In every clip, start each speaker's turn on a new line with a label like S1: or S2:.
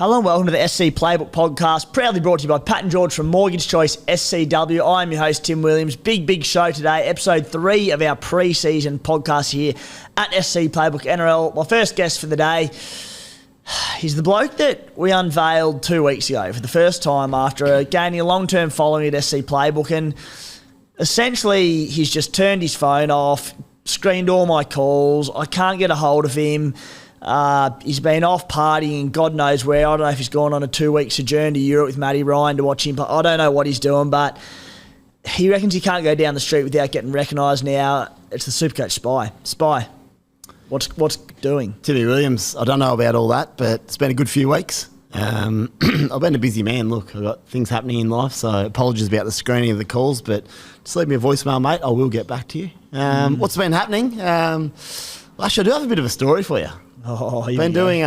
S1: Hello and welcome to the SC Playbook podcast, proudly brought to you by Pat and George from Mortgage Choice SCW. I'm your host, Tim Williams. Big show today, episode 3 of our pre-season podcast here at SC Playbook NRL. My first guest for the day, he's the bloke that we unveiled 2 weeks ago for the first time after gaining a long-term following at SC Playbook, and essentially he's just turned his phone off, screened all my calls. I can't get a hold of him. He's been off partying, God knows where. I don't know if he's gone on a 2-week sojourn to Europe with Matty Ryan to watch him play. I don't know what he's doing, but he reckons he can't go down the street without getting recognised now. It's the Supercoach Spy. Spy, what's doing?
S2: Timmy Williams, I don't know about all that, but it's been a good few weeks. I've been a busy man. Look, I've got things happening in life, so apologies about the screening of the calls, but just leave me a voicemail, mate. I will get back to you. What's been happening? Actually, I do have a bit of a story for you. I've been doing,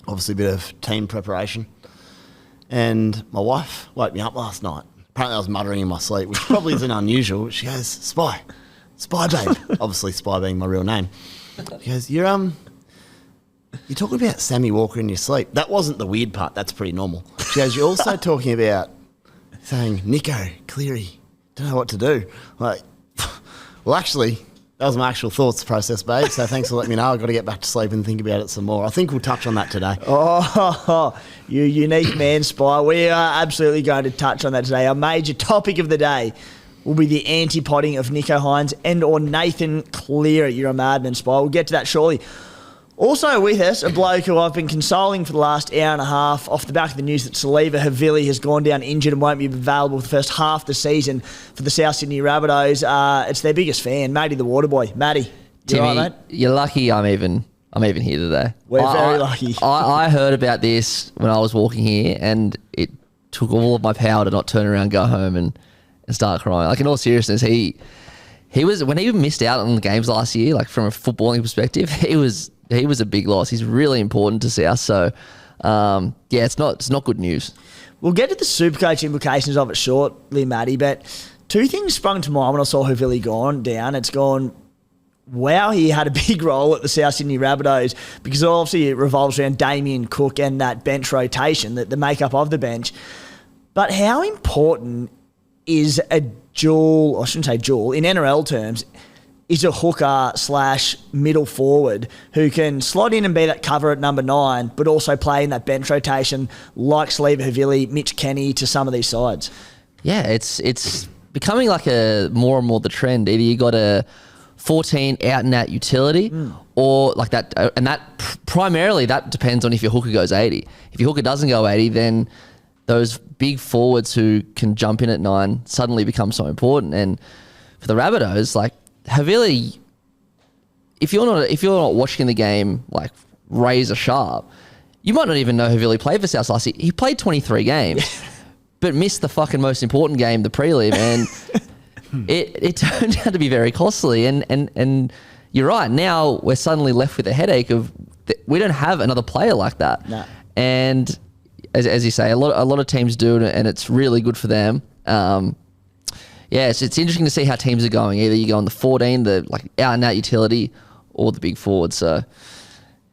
S2: obviously, a bit of team preparation. And my wife woke me up last night. Apparently, I was muttering in my sleep, which probably isn't unusual. She goes, Spy, babe. Obviously, Spy being my real name. She goes, you're talking about Sammy Walker in your sleep. That wasn't the weird part. That's pretty normal. She goes, you're also talking about saying, Nicho, Cleary, don't know what to do. Like, well, actually, that was my actual thoughts process, babe. So thanks for letting me know. I've got to get back to sleep and think about it some more. I think we'll touch on that today.
S1: Oh, you unique man, Spy. We are absolutely going to touch on that today. Our major topic of the day will be the anti-potting of Nicho Hynes and or Nathan Cleary. You're a madman, Spy. We'll get to that shortly. Also with us, a bloke who I've been consoling for the last hour and a half off the back of the news that Saliva Havili has gone down injured and won't be available for the first half of the season for the South Sydney Rabbitohs. It's their biggest fan, Matty the Waterboy. Matty,
S3: Timmy,
S1: all right, mate?
S3: You're lucky I'm even here today.
S1: We're very lucky.
S3: I heard about this when I was walking here, and it took all of my power to not turn around, go home and start crying. Like, in all seriousness, he was, when he missed out on the games last year, like from a footballing perspective, he was a big loss. He's really important to South. So, it's not good news. We'll
S1: get to the Supercoach implications of it shortly, Matty, but two things sprung to mind when I saw Havili gone down. It's gone, wow, he had a big role at the South Sydney Rabbitohs because obviously it revolves around Damien Cook and that bench rotation, the makeup of the bench. But how important is a dual, or I shouldn't say dual, in NRL terms, is a hooker / middle forward who can slot in and be that cover at number 9, but also play in that bench rotation like Saliva Havili, Mitch Kenny to some of these sides? Yeah,
S3: it's becoming like a more and more the trend. Either you got a 14 out and out utility or like that, and that primarily that depends on if your hooker goes 80. If your hooker doesn't go 80, then those big forwards who can jump in at 9 suddenly become so important. And for the Rabbitohs, like, Havili, if you're not watching the game like razor sharp, you might not even know Havili played for South last year. He played 23 games, but missed the fucking most important game, the prelim, and it turned out to be very costly. And you're right. Now we're suddenly left with a headache of we don't have another player like that. No. And as you say, a lot of teams do, and it's really good for them. It's interesting to see how teams are going. Either you go on the 14, the like out and out utility, or the big forward. So,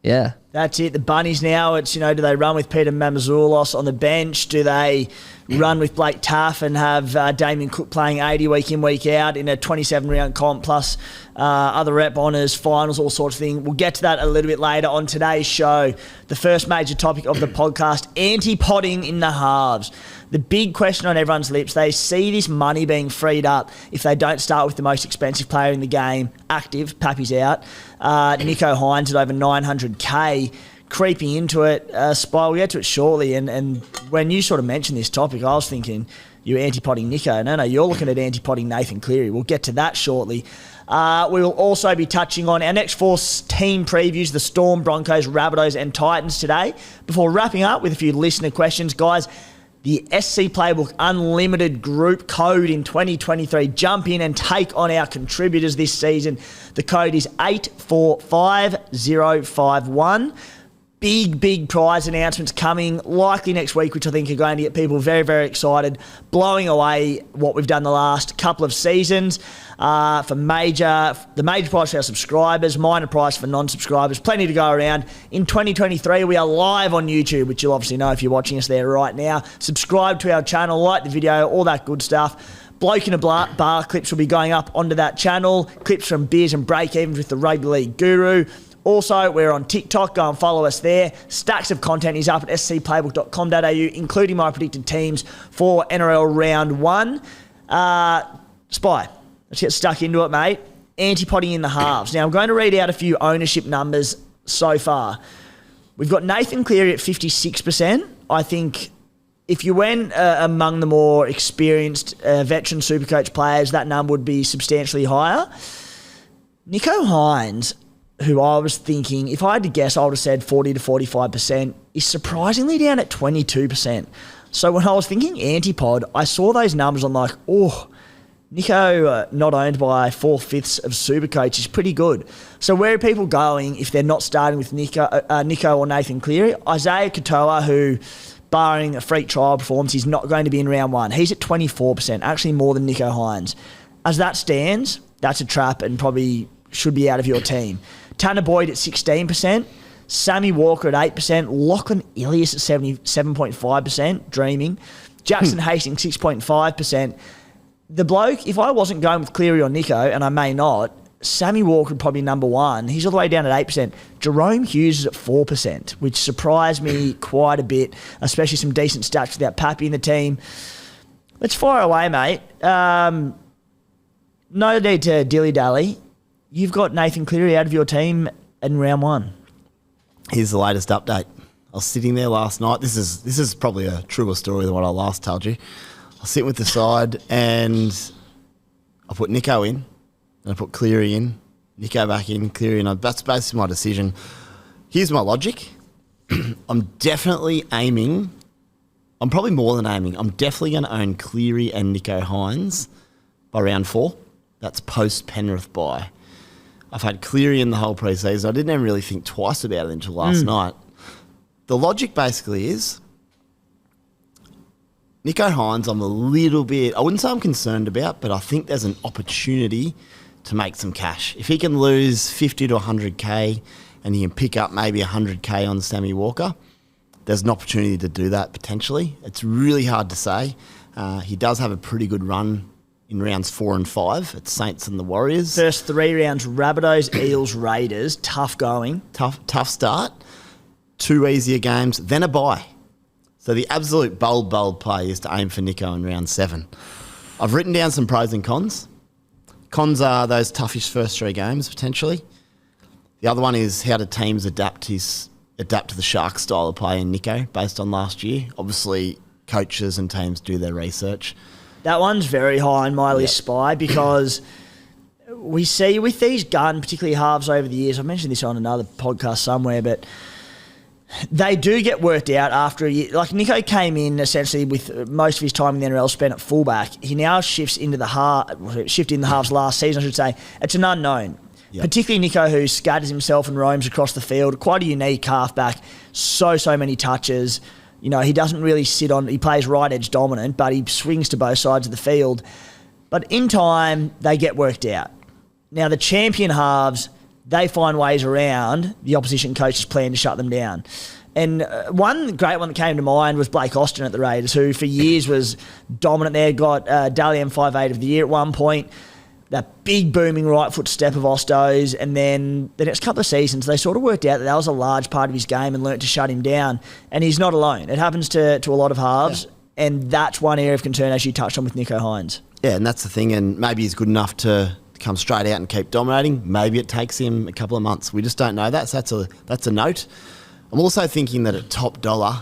S3: yeah.
S1: That's it. The Bunnies now, it's, do they run with Peter Mamazoulos on the bench? Do they run with Blake Taff and have Damien Cook playing 80 week in, week out in a 27-round comp plus other rep honours, finals, all sorts of things? We'll get to that a little bit later on today's show. The first major topic of the podcast, anti-potting in the halves. The big question on everyone's lips, they see this money being freed up if they don't start with the most expensive player in the game, active, Pappy's out, Nicho Hynes at over 900K, creeping into it. Spy, we'll get to it shortly, and when you sort of mentioned this topic, I was thinking you're anti-potting Nicho. No, you're looking at anti-potting Nathan Cleary. We'll get to that shortly. We will also be touching on our next 4 team previews, the Storm, Broncos, Rabbitohs and Titans today, before wrapping up with a few listener questions. Guys, the SC Playbook Unlimited group code in 2023. Jump in and take on our contributors this season. The code is 845051. big prize announcements coming likely next week, which I think are going to get people very, very excited, blowing away what we've done the last couple of seasons. For the major prize for our subscribers, minor prize for non-subscribers, plenty to go around. In 2023, we are live on YouTube, which you'll obviously know if you're watching us there right now. Subscribe to our channel, like the video, all that good stuff. Bloke in a Bar clips will be going up onto that channel. Clips from beers and break-evens with the Rugby League Guru. Also, we're on TikTok. Go and follow us there. Stacks of content is up at scplaybook.com.au, including my predicted teams for NRL Round 1. Spy, let's get stuck into it, mate. Antipoding in the halves. Now, I'm going to read out a few ownership numbers so far. We've got Nathan Cleary at 56%. I think if you went among the more experienced veteran Supercoach players, that number would be substantially higher. Nicho Hynes, who I was thinking, if I had to guess, I would have said 40 to 45%, is surprisingly down at 22%. So when I was thinking antipod, I saw those numbers. I'm like, oh, Nicho not owned by 4/5 of Supercoach is pretty good. So where are people going if they're not starting with Nicho or Nathan Cleary? Isaiah Katoa, who, barring a freak trial performance, he's not going to be in round 1. He's at 24%, actually more than Nicho Hynes. As that stands, that's a trap and probably should be out of your team. Tanner Boyd at 16%, Sammy Walker at 8%, Lachlan Ilias at 77.5%, dreaming, Jackson Hastings 6.5%. The bloke, if I wasn't going with Cleary or Nicho, and I may not, Sammy Walker would probably number 1. He's all the way down at 8%. Jerome Hughes is at 4%, which surprised me quite a bit, especially some decent stats without Pappy in the team. Let's fire away, mate. No need to dilly-dally. You've got Nathan Cleary out of your team in round 1.
S2: Here's the latest update. I was sitting there last night. This is probably a truer story than what I last told you. I was sitting with the side and I put Nicho in and I put Cleary in, Nicho back in, Cleary in. That's basically my decision. Here's my logic. I'm definitely aiming. I'm probably more than aiming. I'm definitely going to own Cleary and Nicho Hynes by round 4. That's post-Penrith bye. I've had Cleary in the whole pre-season. I didn't even really think twice about it until last night. The logic basically is Nicho Hynes, I'm a little bit, I wouldn't say I'm concerned about, but I think there's an opportunity to make some cash. If he can lose 50 to 100K and he can pick up maybe 100K on Sammy Walker, there's an opportunity to do that potentially. It's really hard to say. He does have a pretty good run in rounds 4 and 5. It's Saints and the Warriors.
S1: First 3 rounds, Rabbitohs, Eels, Raiders. Tough going.
S2: Tough start. 2 easier games, then a bye. So the absolute bold play is to aim for Nicho in round 7. I've written down some pros and cons. Cons are those toughish first 3 games, potentially. The other one is how do teams adapt to the Sharks style of play in Nicho based on last year. Obviously, coaches and teams do their research.
S1: That one's very high on my list, Spy, because we see with these gun, particularly halves over the years, I've mentioned this on another podcast somewhere, but they do get worked out after a year. Like Nicho came in essentially with most of his time in the NRL spent at fullback. He now shifted in the halves last season, I should say. It's an unknown. Yep. Particularly Nicho, who scatters himself and roams across the field. Quite a unique halfback. So many touches. You know, he doesn't really he plays right edge dominant, but he swings to both sides of the field. But in time, they get worked out. Now, the champion halves, they find ways around the opposition coach's plan to shut them down. And one great one that came to mind was Blake Austin at the Raiders, who for years was dominant there, got Dally M58 of the year at one point. That big booming right foot step of Osto's, and then the next couple of seasons they sort of worked out that was a large part of his game and learnt to shut him down. And he's not alone. It happens to a lot of halves, and that's one area of concern, as you touched on with Nicho Hynes.
S2: Yeah, and that's the thing, and maybe he's good enough to come straight out and keep dominating. Maybe it takes him a couple of months. We just don't know that, so that's a note. I'm also thinking that at top dollar,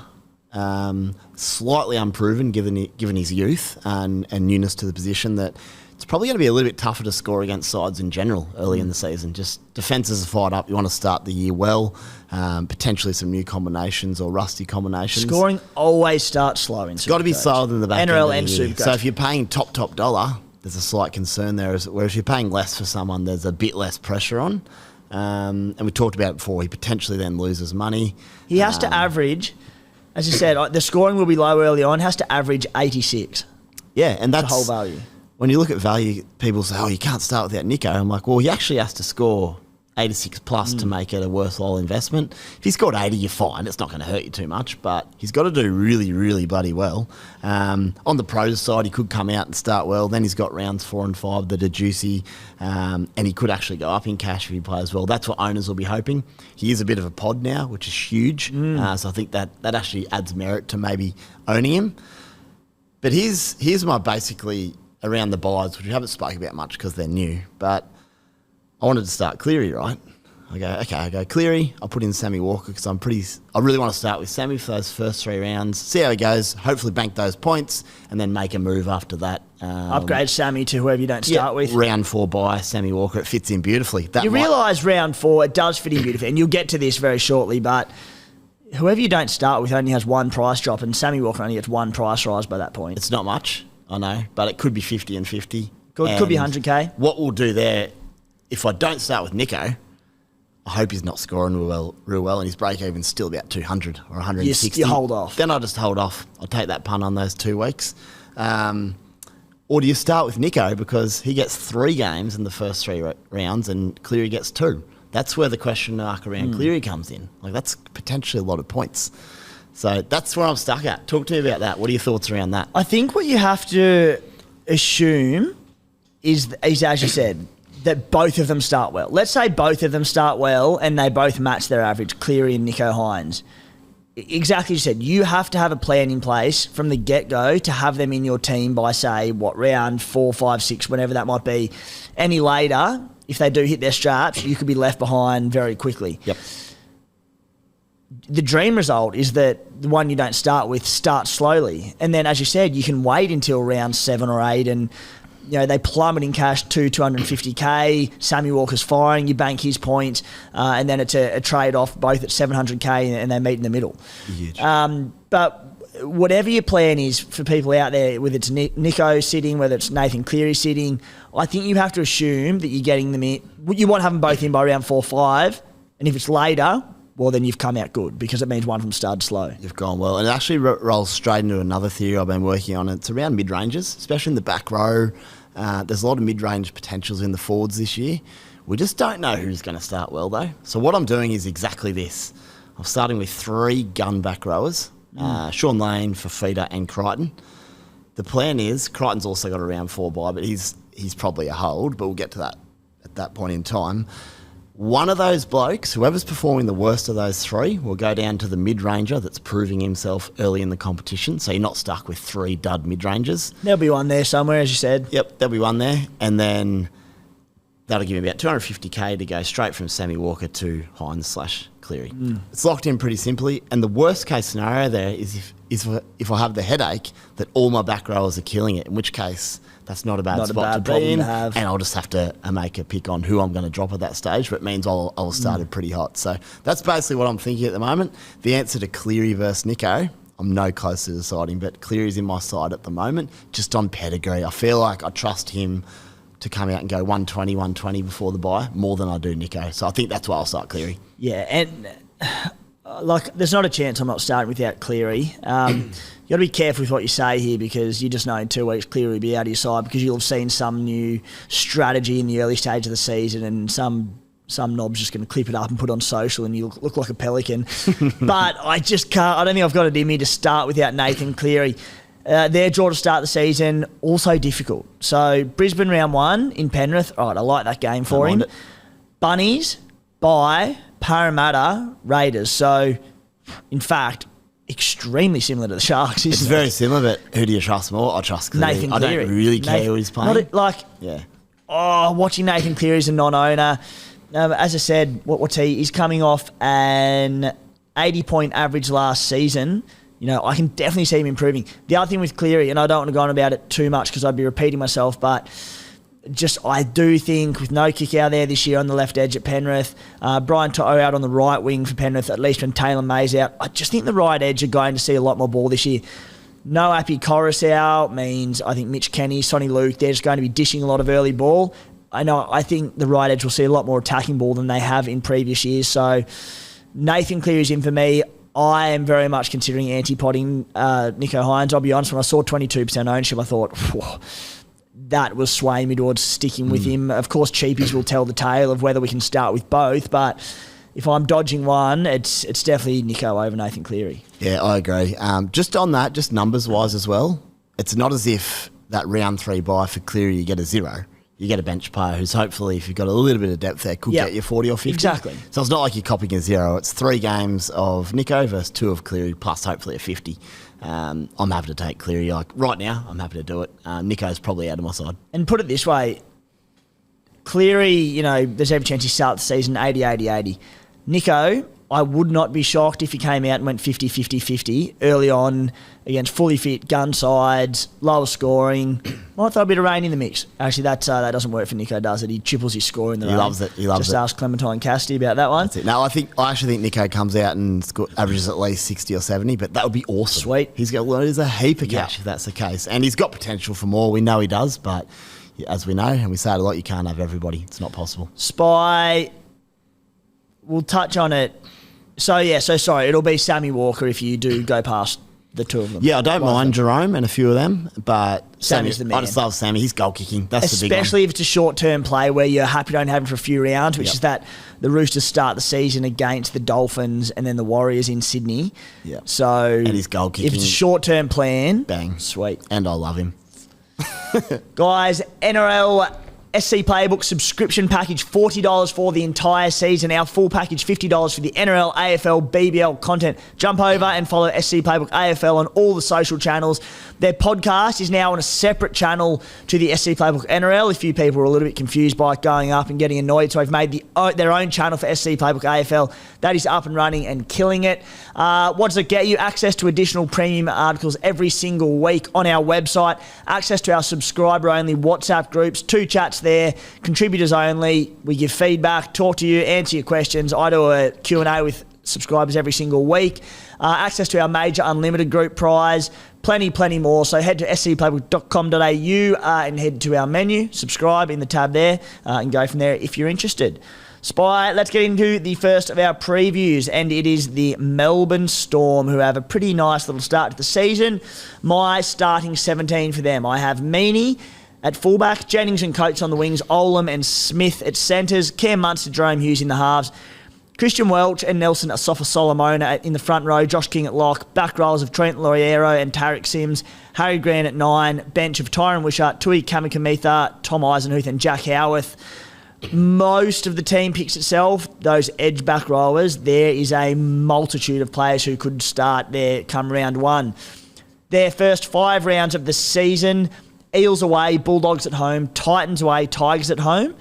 S2: slightly unproven given his youth and newness to the position, that it's probably going to be a little bit tougher to score against sides in general early in the season. Just defences are fired up. You want to start the year well, potentially some new combinations or rusty combinations.
S1: Scoring always starts slow in Supercoach.
S2: It's got to be slower than the back
S1: NRL
S2: end
S1: and Supercoach.
S2: So if you're paying top dollar, there's a slight concern there. Whereas if you're paying less for someone, there's a bit less pressure on. And we talked about it before. He potentially then loses money.
S1: He has to average, as you said, the scoring will be low early on, has to average 86.
S2: Yeah, and that's
S1: the whole value.
S2: When you look at value, people say, oh, you can't start without Nicho. I'm like, well, he actually has to score 86 plus to make it a worthwhile investment. If he scored 80, you're fine. It's not going to hurt you too much, but he's got to do really, really bloody well. On the pros side, he could come out and start well. Then he's got rounds 4 and 5 that are juicy, and he could actually go up in cash if he plays well. That's what owners will be hoping. He is a bit of a pod now, which is huge. So I think that actually adds merit to maybe owning him. But here's my basically around the buys, which we haven't spoken about much because they're new, but I wanted to start Cleary, right? I go Cleary. I'll put in Sammy Walker because I really want to start with Sammy for those first 3 rounds, see how he goes, hopefully bank those points, and then make a move after that.
S1: Upgrade Sammy to whoever you don't start with.
S2: Round 4 buy, Sammy Walker. It fits in beautifully.
S1: You realise round 4, it does fit in beautifully, and you'll get to this very shortly, but whoever you don't start with only has 1 price drop, and Sammy Walker only gets 1 price rise by that point.
S2: It's not much, I know, but it could be 50 and 50.
S1: Could be 100k.
S2: What we'll do there, if I don't start with Nicho, I hope he's not scoring real well, and his break-even's still about 200 or 160.
S1: You hold off.
S2: Then I'll just hold off. I'll take that punt on those 2 weeks. Or do you start with Nicho because he gets 3 games in the first 3 rounds and Cleary gets 2? That's where the question mark around Cleary comes in. Like, that's potentially a lot of points. So that's where I'm stuck at. Talk to me about that. What are your thoughts around that?
S1: I think what you have to assume is as you said, that both of them start well. Let's say both of them start well and they both match their average, Cleary and Nicho Hynes. Exactly as you said, you have to have a plan in place from the get-go to have them in your team by, say, round 4, 5, 6, whenever that might be. Any later, if they do hit their straps, you could be left behind very quickly.
S2: Yep.
S1: The dream result is that the one you don't start with starts slowly. And then, as you said, you can wait until round 7 or 8 and they plummet in cash to 250k. Sammy Walker's firing, you bank his point, and then it's a trade-off both at 700k and they meet in the middle.
S2: Huge.
S1: But whatever your plan is for people out there, whether it's Nicho sitting, whether it's Nathan Cleary sitting, I think you have to assume that you're getting them in. You want to have them both in by round 4 or 5, and if it's later, well, then you've come out good because it means one from stud slow.
S2: You've gone well. And it actually rolls straight into another theory I've been working on. It's around mid-ranges, especially in the back row. There's a lot of mid-range potentials in the forwards this year. We just don't know who's going to start well, though. So what I'm doing is exactly this. I'm starting with 3 gun back rowers, Sean Lane, Fafita and Crichton. The plan is, Crichton's also got a round 4 bye, but he's probably a hold, but we'll get to that at that point in time. One of those blokes, whoever's performing the worst of those 3, will go down to the mid-ranger that's proving himself early in the competition. So you're not stuck with 3 dud mid-rangers.
S1: There'll be one there somewhere, as you said.
S2: Yep, there'll be one there. And then that'll give me about 250k to go straight from Sammy Walker to Hynes/Cleary. It's locked in pretty simply. And the worst case scenario there is if I have the headache that all my back rowers are killing it, in which case that's not a bad spot to be in. And I'll just have to make a pick on who I'm going to drop at that stage, but it means I'll have started pretty hot. So that's basically what I'm thinking at the moment. The answer to Cleary versus Nicho, I'm no closer to deciding, but Cleary's in my side at the moment, just on pedigree. I feel like I trust him to come out and go 120 before the bye more than I do Nicho. So I think that's why I'll start Cleary.
S1: Yeah, and there's not a chance I'm not starting without Cleary. You got to be careful with what you say here because you just know in 2 weeks Cleary will be out of your side because you'll have seen some new strategy in the early stage of the season and some knob's just going to clip it up and put it on social and you'll look like a pelican. But I just can't. I don't think I've got it in me to start without Nathan Cleary. Their draw to start the season, also difficult. So Brisbane round 1 in Penrith. All right, I like that game for him. Bunnies, bye, Parramatta, Raiders. So, in fact, extremely similar to the Sharks, isn't it?
S2: It's very similar, but who do you trust more? I trust Cleary.
S1: Nathan Cleary.
S2: I don't really care who he's playing.
S1: Watching Nathan Cleary as a non-owner. As I said, what's he? He's coming off an 80-point average last season. I can definitely see him improving. The other thing with Cleary, and I don't want to go on about it too much because I'd be repeating myself, but I do think with no Kikau there this year on the left edge at Penrith, Brian To'o out on the right wing for Penrith, at least when Taylor May's out, I just think the right edge are going to see a lot more ball this year. No Appy Corus out means I think Mitch Kenny, Sonny Luke, they're just going to be dishing a lot of early ball. I think the right edge will see a lot more attacking ball than they have in previous years. So Nathan Cleary is in for me. I am very much considering anti-potting Nicho Hynes. I'll be honest, when I saw 22% ownership, I thought, whoa, that was swaying me towards sticking with him. Of course, cheapies will tell the tale of whether we can start with both, but if I'm dodging one, it's definitely Nicho over Nathan Cleary.
S2: Yeah, I agree. Just on that, just numbers-wise as well, it's not as if that round 3 bye for Cleary you get a 0. You get a bench player who's hopefully, if you've got a little bit of depth there, could get you 40 or 50.
S1: Exactly.
S2: So it's not like you're copying a 0. It's 3 games of Nicho versus 2 of Cleary, plus hopefully a 50. I'm happy to take Cleary. Like right now, I'm happy to do it. Nicho's probably out of my side.
S1: And put it this way, Cleary, there's every chance he starts the season 80-80-80. Nicho, I would not be shocked if he came out and went 50-50-50 early on against fully fit gun sides, lower scoring. Might throw a bit of rain in the mix. Actually, that doesn't work for Nicho, does it? He triples his score in the rain.
S2: He loves it.
S1: Just ask Clementine Cassidy about that one.
S2: That's it. No, I actually think Nicho comes out and averages at least 60 or 70, but that would be awesome.
S1: Sweet.
S2: There's a heap of cash if that's the case. And he's got potential for more. We know he does, but as we know, and we say it a lot, you can't have everybody. It's not possible.
S1: Spy, we'll touch on it. So sorry, it'll be Sammy Walker if you do go past the two of them.
S2: Yeah, I don't mind Jerome and a few of them, but
S1: Sammy's the man.
S2: I just love Sammy. He's goal kicking. That's the big one.
S1: Especially if it's a short-term play where you're happy to only have him for a few rounds, which is that the Roosters start the season against the Dolphins and then the Warriors in Sydney.
S2: Yeah.
S1: So
S2: and he's goal kicking.
S1: If it's a short-term plan,
S2: bang.
S1: Sweet.
S2: And I love him.
S1: Guys, NRL SC Playbook subscription package, $40 for the entire season. Our full package, $50 for the NRL, AFL, BBL content. Jump over and follow SC Playbook AFL on all the social channels. Their podcast is now on a separate channel to the SC Playbook NRL. A few people were a little bit confused by it going up and getting annoyed, so I've made their own channel for SC Playbook AFL. That is up and running and killing it. What does it get you? Access to additional premium articles every single week on our website. Access to our subscriber-only WhatsApp groups. 2 chats there. Contributors only. We give feedback, talk to you, answer your questions. I do a Q&A with subscribers every single week. Access to our major unlimited group prize. Plenty more. So head to scplaybook.com.au and head to our menu, subscribe in the tab there, and go from there if you're interested. Spy, let's get into the first of our previews, and it is the Melbourne Storm, who have a pretty nice little start to the season. My starting 17 for them. I have Meaney at fullback, Jennings and Coates on the wings, Olam and Smith at centres, Cam Munster, Jerome Hughes in the halves, Christian Welch and Nelson Asafa-Solomona in the front row, Josh King at lock, back rows of Trent Loiero and Tarek Sims, Harry Grant at 9, bench of Tyron Wishart, Tui Kamikamitha, Tom Eisenhuth and Jack Howarth. Most of the team picks itself, those edge back rowers, there is a multitude of players who could start there come round 1. Their first 5 rounds of the season, Eels away, Bulldogs at home, Titans away, Tigers at home.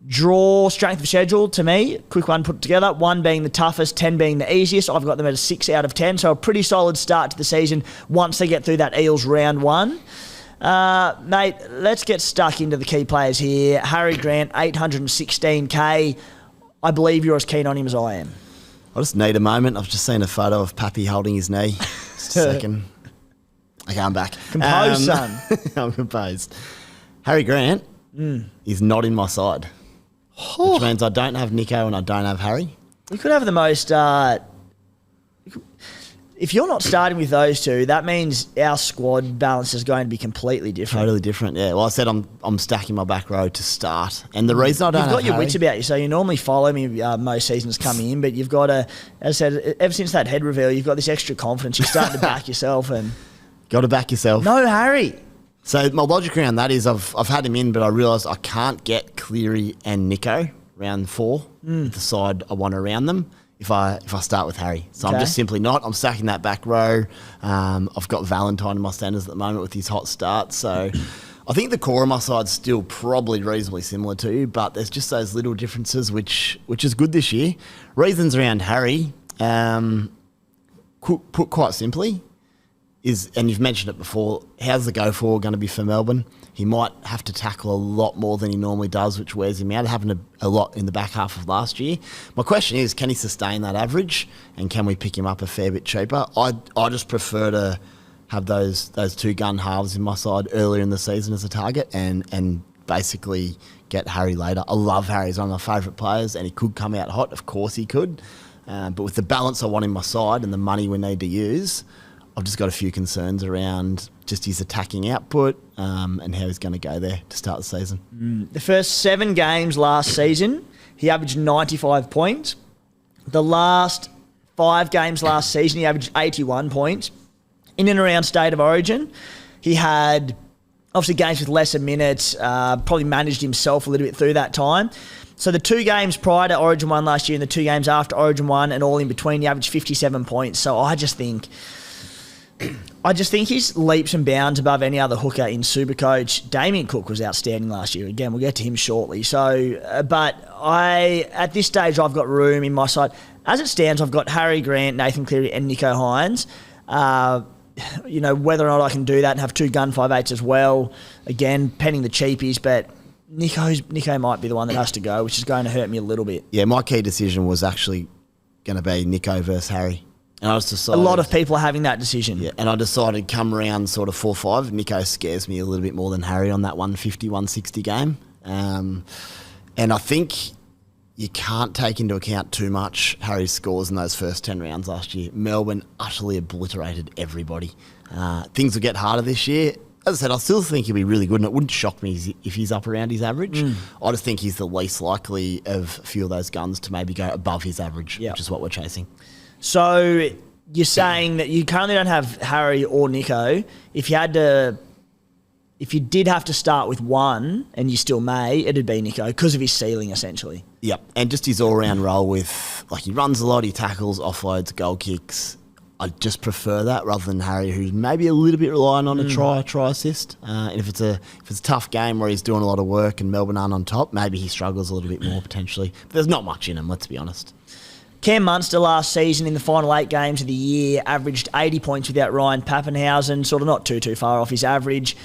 S1: Draw strength of schedule to me, quick one put together, 1 being the toughest, 10 being the easiest. I've got them at a 6 out of 10, so a pretty solid start to the season once they get through that Eels round 1. Mate, let's get stuck into the key players here. Harry Grant, 816k. I believe you're as keen on him as I am.
S2: I just need a moment. I've just seen a photo of Pappy holding his knee. Just a second. Okay, I'm back.
S1: Composed, son.
S2: I'm composed. Harry Grant is not in my side. Which means I don't have Nicho and I don't have Harry.
S1: We could have the most... if you're not starting with those two, that means our squad balance is going to be completely different.
S2: Totally different, yeah. Well, I said I'm stacking my back row to start. And the reason I don't have
S1: You've got your
S2: Harry,
S1: wits about you, so you normally follow me most seasons coming in, but you've got to, as I said, ever since that head reveal, you've got this extra confidence. You're starting to back yourself. And
S2: got to back yourself.
S1: No, Harry.
S2: So my logic around that is I've had him in, but I realised I can't get Cleary and Nicho round 4 with the side I want around them if I start with Harry. So I'm just simply not. I'm stacking that back row. I've got Valentine in my standards at the moment with his hot start. So I think the core of my side's still probably reasonably similar to you, but there's just those little differences which is good this year. Reasons around Harry, put quite simply, and you've mentioned it before, how's the go forward going to be for Melbourne? He might have to tackle a lot more than he normally does, which wears him out. It happened a lot in the back half of last year. My question is, can he sustain that average, and can we pick him up a fair bit cheaper? I just prefer to have those 2 gun halves in my side earlier in the season as a target and basically get Harry later. I love Harry. He's one of my favourite players, and he could come out hot. Of course he could. But with the balance I want in my side and the money we need to use, I've just got a few concerns around just his attacking output and how he's going to go there to start the season.
S1: The first 7 games last season, he averaged 95 points. The last 5 games last season, he averaged 81 points. In and around State of Origin, he had obviously games with lesser minutes, probably managed himself a little bit through that time. So the 2 games prior to Origin 1 last year and the 2 games after Origin 1 and all in between, he averaged 57 points. So I just think he's leaps and bounds above any other hooker in Supercoach. Damien Cook was outstanding last year. Again, we'll get to him shortly. So, at this stage, I've got room in my side. As it stands, I've got Harry Grant, Nathan Cleary, and Nicho Hynes. Whether or not I can do that and have 2 gun 5/8s as well. Again, penning the cheapies, but Nicho might be the one that has to go, which is going to hurt me a little bit.
S2: Yeah, my key decision was actually going to be Nicho versus Harry. And I was decided,
S1: a lot of people are having that decision.
S2: Yeah, and I decided come around sort of 4-5. Nicho scares me a little bit more than Harry on that 150, 160 game. And I think you can't take into account too much Harry's scores in those first 10 rounds last year. Melbourne utterly obliterated everybody. Things will get harder this year. As I said, I still think he'll be really good, and it wouldn't shock me if he's up around his average. I just think he's the least likely of a few of those guns to maybe go above his average, which is what we're chasing.
S1: So you're saying that you currently don't have Harry or Nicho. If you did have to start with one, and you still may, it'd be Nicho because of his ceiling, essentially.
S2: Yep, and just his all-round role with, he runs a lot, he tackles, offloads, goal kicks. I just prefer that rather than Harry, who's maybe a little bit reliant on a try assist. And if it's a tough game where he's doing a lot of work and Melbourne aren't on top, maybe he struggles a little bit more potentially. But there's not much in him, let's be honest.
S1: Cam Munster last season in the final 8 games of the year averaged 80 points without Ryan Pappenhausen, sort of not too far off his average.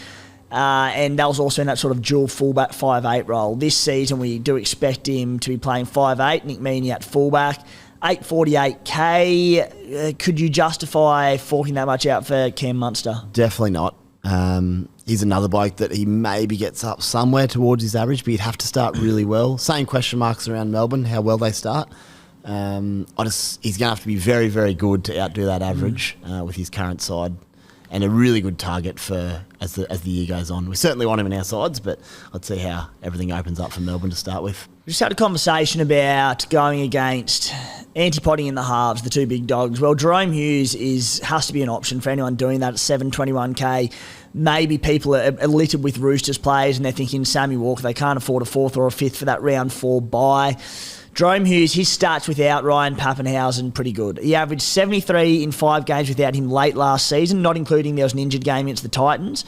S1: And that was also in that sort of dual fullback 5'8" role. This season we do expect him to be playing 5'8", Nick Meaney at fullback. 848K. Could you justify forking that much out for Cam Munster?
S2: Definitely not. He's another bloke that he maybe gets up somewhere towards his average, but he'd have to start really well. Same question marks around Melbourne, how well they start. He's going to have to be very, very good to outdo that average with his current side, and a really good target for as the year goes on. We certainly want him in our sides, but let's see how everything opens up for Melbourne to start with.
S1: We just had a conversation about going against anti-potting in the halves, the 2 big dogs. Well, Jerome Hughes has to be an option for anyone doing that at 721K. Maybe people are littered with Roosters players and they're thinking Sammy Walker, they can't afford a 4th or a 5th for that round 4 bye. Jerome Hughes, his stats without Ryan Pappenhausen, pretty good. He averaged 73 in 5 games without him late last season, not including there was an injured game against the Titans.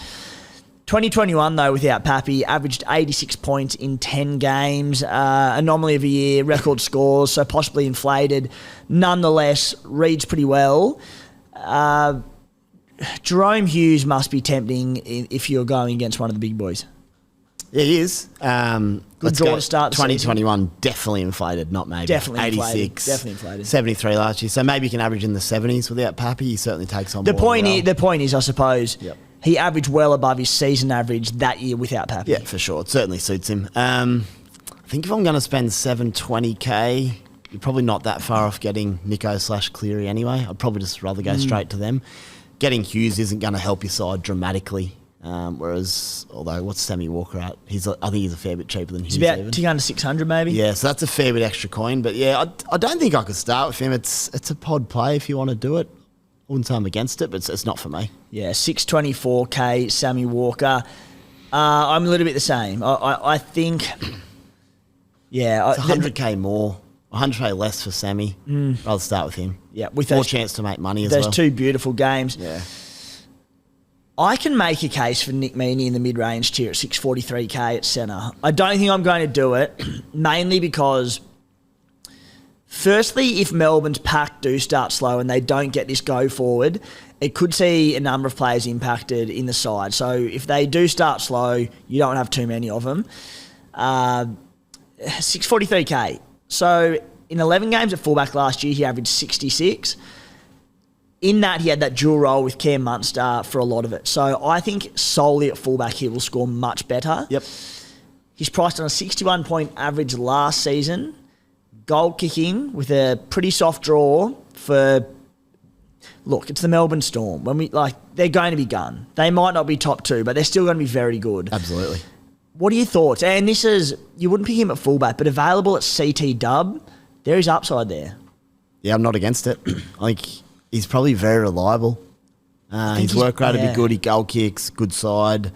S1: 2021, though, without Pappy, averaged 86 points in 10 games. Anomaly of a year, record scores, so possibly inflated. Nonetheless, reads pretty well. Jerome Hughes must be tempting if you're going against one of the big boys.
S2: Yeah, he is.
S1: Good draw to start the
S2: 2021, definitely inflated, not maybe.
S1: Definitely
S2: 86,
S1: inflated. Definitely inflated.
S2: 73 last year. So maybe you can average in the 70s without Pappy. He certainly takes on
S1: the
S2: more.
S1: The point is, I suppose, he averaged well above his season average that year without Pappy.
S2: Yeah, for sure. It certainly suits him. I think if I'm going to spend 720K, you're probably not that far off getting Nicho/Cleary anyway. I'd probably just rather go straight to them. Getting Hughes isn't going to help your side dramatically. Although, what's Sammy Walker at? I think he's a fair bit cheaper than Hughes.
S1: He's about
S2: even.
S1: tick under 600 maybe.
S2: Yeah, so that's a fair bit extra coin. But yeah, I don't think I could start with him. It's a pod play if you want to do it. I wouldn't say I'm against it, but it's not for me.
S1: Yeah, 624K, Sammy Walker. I'm a little bit the same. I think, yeah.
S2: It's 100K more, 100K less for Sammy. I'll start with him.
S1: Yeah, with
S2: more chance to make money as
S1: well.
S2: Those
S1: 2 beautiful games.
S2: Yeah.
S1: I can make a case for Nick Meaney in the mid-range tier at 643K at centre. I don't think I'm going to do it, mainly because, firstly, if Melbourne's pack do start slow and they don't get this go forward, it could see a number of players impacted in the side. So if they do start slow, you don't have too many of them. 643K. So in 11 games at fullback last year, he averaged 66. In that, he had that dual role with Cam Munster for a lot of it. So I think solely at fullback, he will score much better.
S2: Yep.
S1: He's priced on a 61-point average last season. Goal kicking with a pretty soft draw for... Look, it's the Melbourne Storm. They're going to be gun. They might not be top 2, but they're still going to be very good.
S2: Absolutely.
S1: What are your thoughts? And this is... You wouldn't pick him at fullback, but available at CT dub, there is upside there.
S2: Yeah, I'm not against it. I think he's probably very reliable. His work rate would be good. He goal kicks, good side.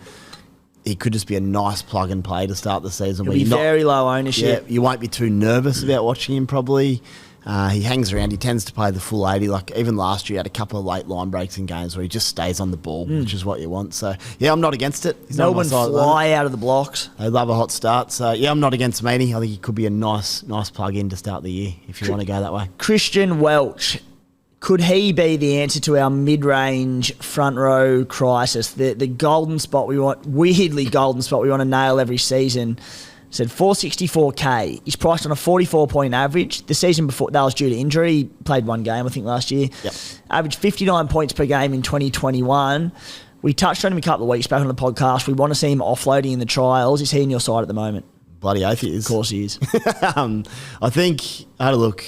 S2: He could just be a nice plug and play to start the season.
S1: He'll be very low ownership.
S2: Yeah, you won't be too nervous about watching him probably. He hangs around. He tends to play the full 80. Like even last year, he had a couple of late line breaks in games where he just stays on the ball, which is what you want. So, yeah, I'm not against it. He's
S1: Melbourne fly out of the blocks.
S2: They love a hot start. So, yeah, I'm not against Meany. I think he could be a nice plug in to start the year if you want to go that way.
S1: Christian Welch. Could he be the answer to our mid-range front row crisis? The golden spot we want, weirdly golden spot we want to nail every season. Said 464k. He's priced on a 44-point average. The season before, that was due to injury. He played one game, I think, last year.
S2: Yep.
S1: Averaged 59 points per game in 2021. We touched on him a couple of weeks back on the podcast. We want to see him offloading in the trials. Is he on your side at the moment?
S2: Bloody oath he is.
S1: Of course he is.
S2: I think, I had a look.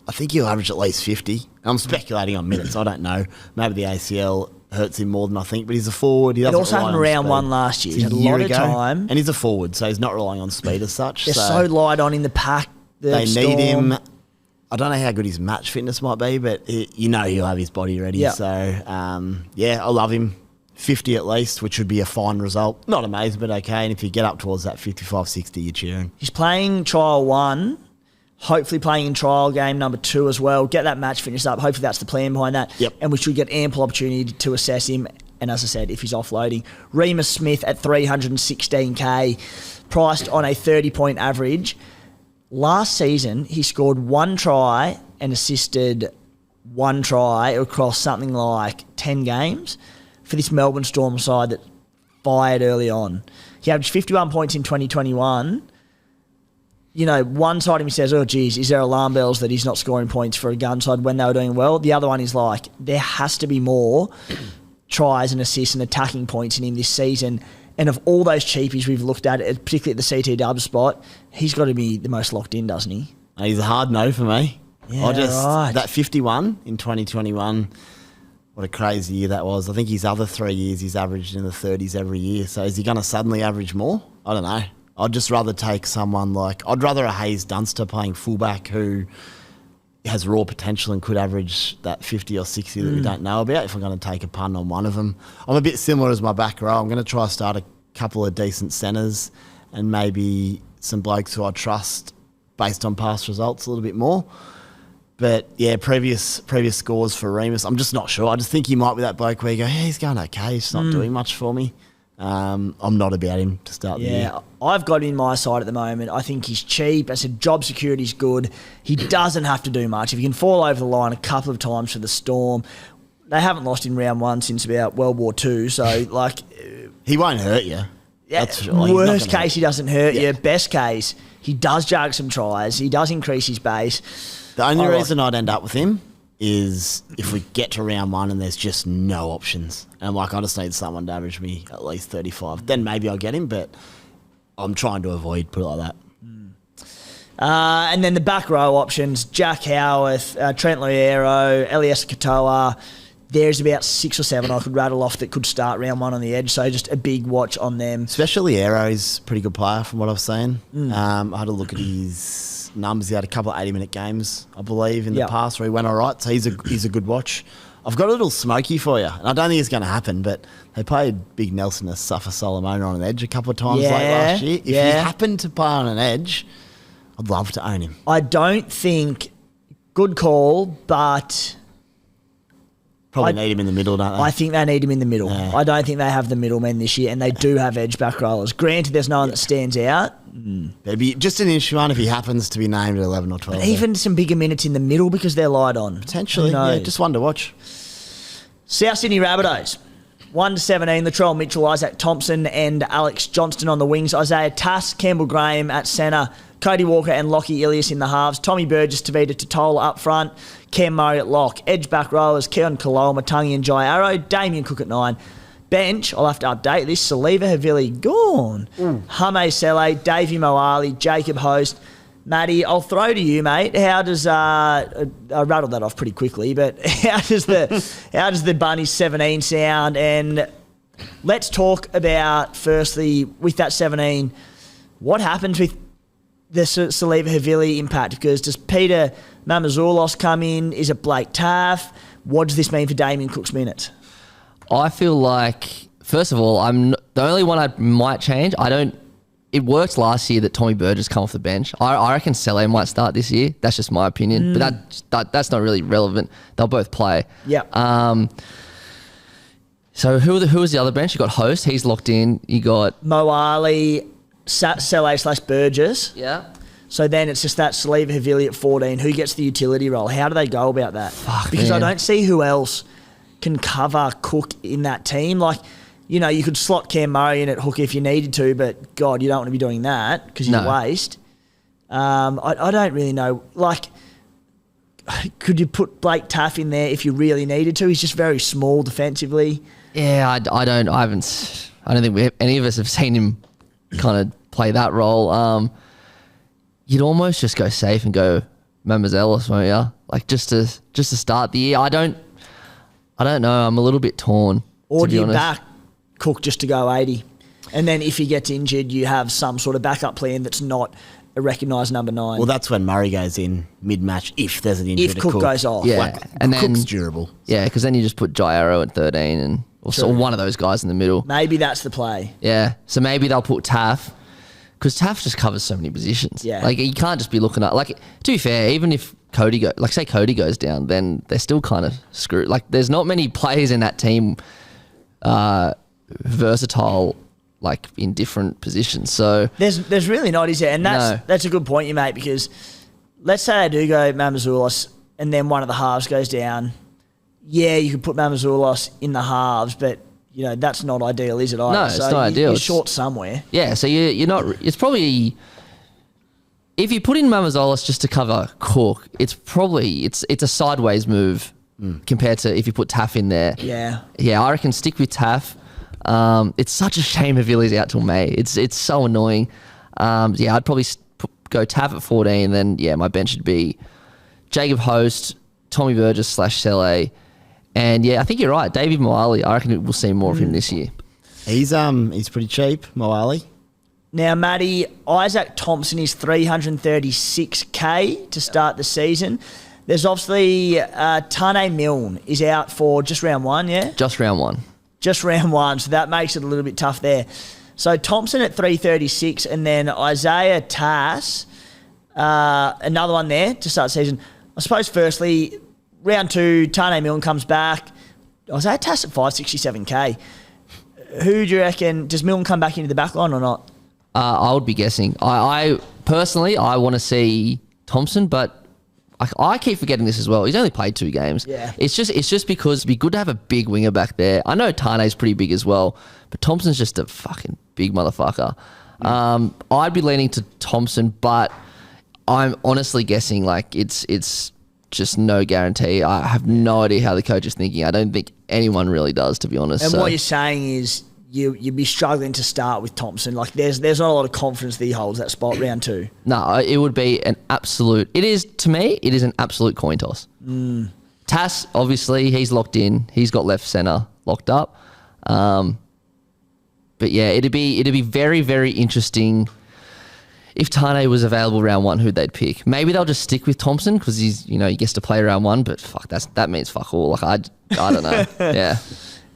S2: I think he'll average at least 50. I'm speculating on minutes. I don't know. Maybe the ACL hurts him more than I think, but he's a forward. He
S1: also happened round 1 last year. He had a lot of time.
S2: And he's a forward, so he's not relying on speed as such.
S1: They're so light on in the pack.
S2: They need him. I don't know how good his match fitness might be, but he'll have his body ready.
S1: Yep.
S2: So, I love him. 50 at least, which would be a fine result. Not amazing, but okay. And if you get up towards that 55, 60, you're cheering.
S1: He's playing trial 1. Hopefully playing in trial game number 2 as well. Get that match finished up. Hopefully that's the plan behind that.
S2: Yep.
S1: And we should get ample opportunity to assess him. And as I said, if he's offloading. Remus Smith at 316k, priced on a 30-point average. Last season, he scored 1 try and assisted 1 try across something like 10 games for this Melbourne Storm side that fired early on. He averaged 51 points in 2021. You know, one side of me says, oh, geez, is there alarm bells that he's not scoring points for a gun side when they were doing well? The other one is like, there has to be more tries and assists and attacking points in him this season. And of all those cheapies we've looked at, particularly at the CT dub spot, he's got to be the most locked in, doesn't he?
S2: He's a hard no for me.
S1: Yeah, right.
S2: That 51 in 2021, what a crazy year that was. I think his other 3 years he's averaged in the 30s every year. So is he going to suddenly average more? I don't know. I'd just rather take someone I'd rather a Hayes Dunster playing fullback who has raw potential and could average that 50 or 60 that we don't know about if I'm going to take a punt on one of them. I'm a bit similar as my back row. I'm going to try to start a couple of decent centres and maybe some blokes who I trust based on past results a little bit more. But, yeah, previous scores for Remus, I'm just not sure. I just think he might be that bloke where you go, hey, he's going okay. He's not doing much for me. I'm not about him to start the year.
S1: Yeah, I've got him in my side at the moment. I think he's cheap. I said job security's good. He doesn't have to do much. If he can fall over the line a couple of times for the Storm, they haven't lost in round 1 since about World War II. So,
S2: he won't hurt you.
S1: Yeah,
S2: that's for sure.
S1: Worst case, he doesn't hurt you. Best case, he does jug some tries. He does increase his base.
S2: The only reason I'd end up with him is if we get to round 1 and there's just no options. And I'm like, I just need someone to average me at least 35. Then maybe I'll get him, but I'm trying to avoid, put it like that.
S1: And then the back row options, Jack Howarth, Trent Loiero, Elias Katoa. There's about 6 or 7 I could rattle off that could start round 1 on the edge. So just a big watch on them.
S2: Especially Loiero is a pretty good player from what I've seen. I had a look at his numbers. He had a couple of 80-minute games, I believe, in the past where he went all right. So he's a good watch. I've got a little smoky for you, and I don't think it's going to happen, but they played Big Nelson as Safa Solomona on an edge a couple of times late last year. If he happened to play on an edge, I'd love to own him.
S1: I don't think... Good call, but...
S2: Probably need him in the middle, don't they?
S1: I think they need him in the middle.
S2: Yeah.
S1: I don't think they have the middlemen this year, and they do have edge back rollers. Granted, there's no one that stands out.
S2: It'd be just an issue one if he happens to be named at 11 or 12.
S1: But even some bigger minutes in the middle because they're light on.
S2: Potentially, yeah, just one to watch.
S1: South Sydney Rabbitohs. 1-17, Latrell Mitchell, Isaac Thompson and Alex Johnston on the wings. Isaiah Tass, Campbell Graham at centre. Cody Walker and Lockie Ilias in the halves. Tommy Burgess, Tavita Totola up front. Cam Murray at lock. Edge back rowers, Keon Kaloa, Matangi and Jai Arrow. Damien Cook at 9. Bench, I'll have to update this. Saliva Havili, gone. Hame Sele, Davey Moali, Jacob Host. Matty, I'll throw to you, mate. How does I rattled that off pretty quickly, but how does the Bunnies 17 sound? And let's talk about, firstly, with that 17, what happens with the Saliva Havili impact? Because does Peter Mamazoulos come in? Is it Blake Taff? What does this mean for Damien Cook's minutes?
S3: I feel like, first of all, the only one I might change. It worked last year that Tommy Burgess come off the bench. I reckon Sele might start this year. That's just my opinion, but that's not really relevant. They'll both play.
S1: Yeah.
S3: So who was the other bench? You got Host. He's locked in. You got
S1: Moali, Sele/Burgess.
S3: Yeah.
S1: So then it's just that Saliva Havili at 14. Who gets the utility role? How do they go about that? Because
S3: man.
S1: I don't see who else can cover Cook in that team. Like, you know, you could slot Cam Murray in at hook if you needed to, but God, you don't want to be doing that because you waste. I don't really know. Like, could you put Blake Taff in there if you really needed to? He's just very small defensively.
S3: Yeah, I don't think any of us have seen him kind of play that role. You'd almost just go safe and go Mamazoulos, won't you? Like just to start the year. I don't know. I'm a little bit torn.
S1: Or do you back Cook just to go 80? And then if he gets injured, you have some sort of backup plan that's not a recognised number 9.
S2: Well, that's when Murray goes in mid-match if there's an injury
S1: if
S2: to
S1: Cook goes off.
S3: Yeah,
S2: like,
S3: and
S2: Cook's durable.
S3: Yeah, because then you just put Jairo at 13 and or one of those guys in the middle.
S1: Maybe that's the play.
S3: Yeah, so maybe they'll put Taff because Taff just covers so many positions.
S1: Yeah,
S3: like you can't just be looking at, like, to be fair, even if Cody goes down, then they're still kind of screwed. Like there's not many players in that team versatile, like in different positions. So
S1: there's really not, is there? And that's a good point you make, because let's say they do go Mamazoulos and then one of the halves goes down. Yeah, you could put Mamazoulos in the halves, but you know that's not ideal, is it? Either?
S3: No, it's not ideal.
S1: You're short somewhere.
S3: Yeah, so you're not. It's probably, if you put in Mamazoulos just to cover Cook, it's probably it's a sideways move compared to if you put Taff in there.
S1: Yeah,
S3: I reckon stick with Taff. It's such a shame Havili's out till May. It's so annoying. I'd probably go Taff at 14. Then my bench would be Jacob Host, Tommy Burgess /Sele, and I think you're right, David Moali. I reckon we'll see more of him this year.
S2: He's pretty cheap, Moali.
S1: Now, Matty, Isaac Thompson is 336K to start the season. There's obviously Tane Milne is out for just round 1, yeah?
S3: Just round 1.
S1: Just round 1, so that makes it a little bit tough there. So Thompson at 336, and then Isaiah Tass, another one there to start the season. I suppose firstly, round 2, Tane Milne comes back. Isaiah Tass at 567K. Who do you reckon, does Milne come back into the back line or not?
S3: I would be guessing. I personally, I want to see Thompson, but I keep forgetting this as well. He's only played 2 games.
S1: Yeah.
S3: It's just because it'd be good to have a big winger back there. I know Tane's pretty big as well, but Thompson's just a fucking big motherfucker. I'd be leaning to Thompson, but I'm honestly guessing like it's just no guarantee. I have no idea how the coach is thinking. I don't think anyone really does, to be honest.
S1: And what you're saying is you'd be struggling to start with Thompson. Like there's not a lot of confidence that he holds that spot round 2.
S3: No, it would be an absolute. It is, to me, it is an absolute coin toss. Tass, obviously, he's locked in. He's got left centre locked up. But yeah, it'd be very, very interesting if Tane was available round 1, who they'd pick. Maybe they'll just stick with Thompson because he gets to play round 1. But fuck, that means fuck all. Like I don't know. Yeah.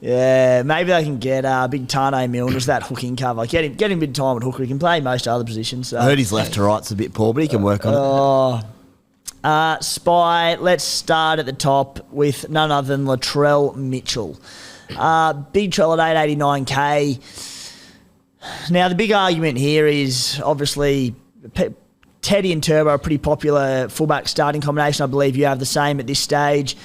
S1: Yeah, maybe they can get big Tane Milne as that hooking cover. Get him big time at hooker. He can play most other positions. So.
S2: I heard his left to right's a bit poor, but he can work on it.
S1: Spy, let's start at the top with none other than Latrell Mitchell. Big Trell at 889K. Now, the big argument here is obviously Teddy and Turbo are a pretty popular fullback starting combination. I believe you have the same at this stage.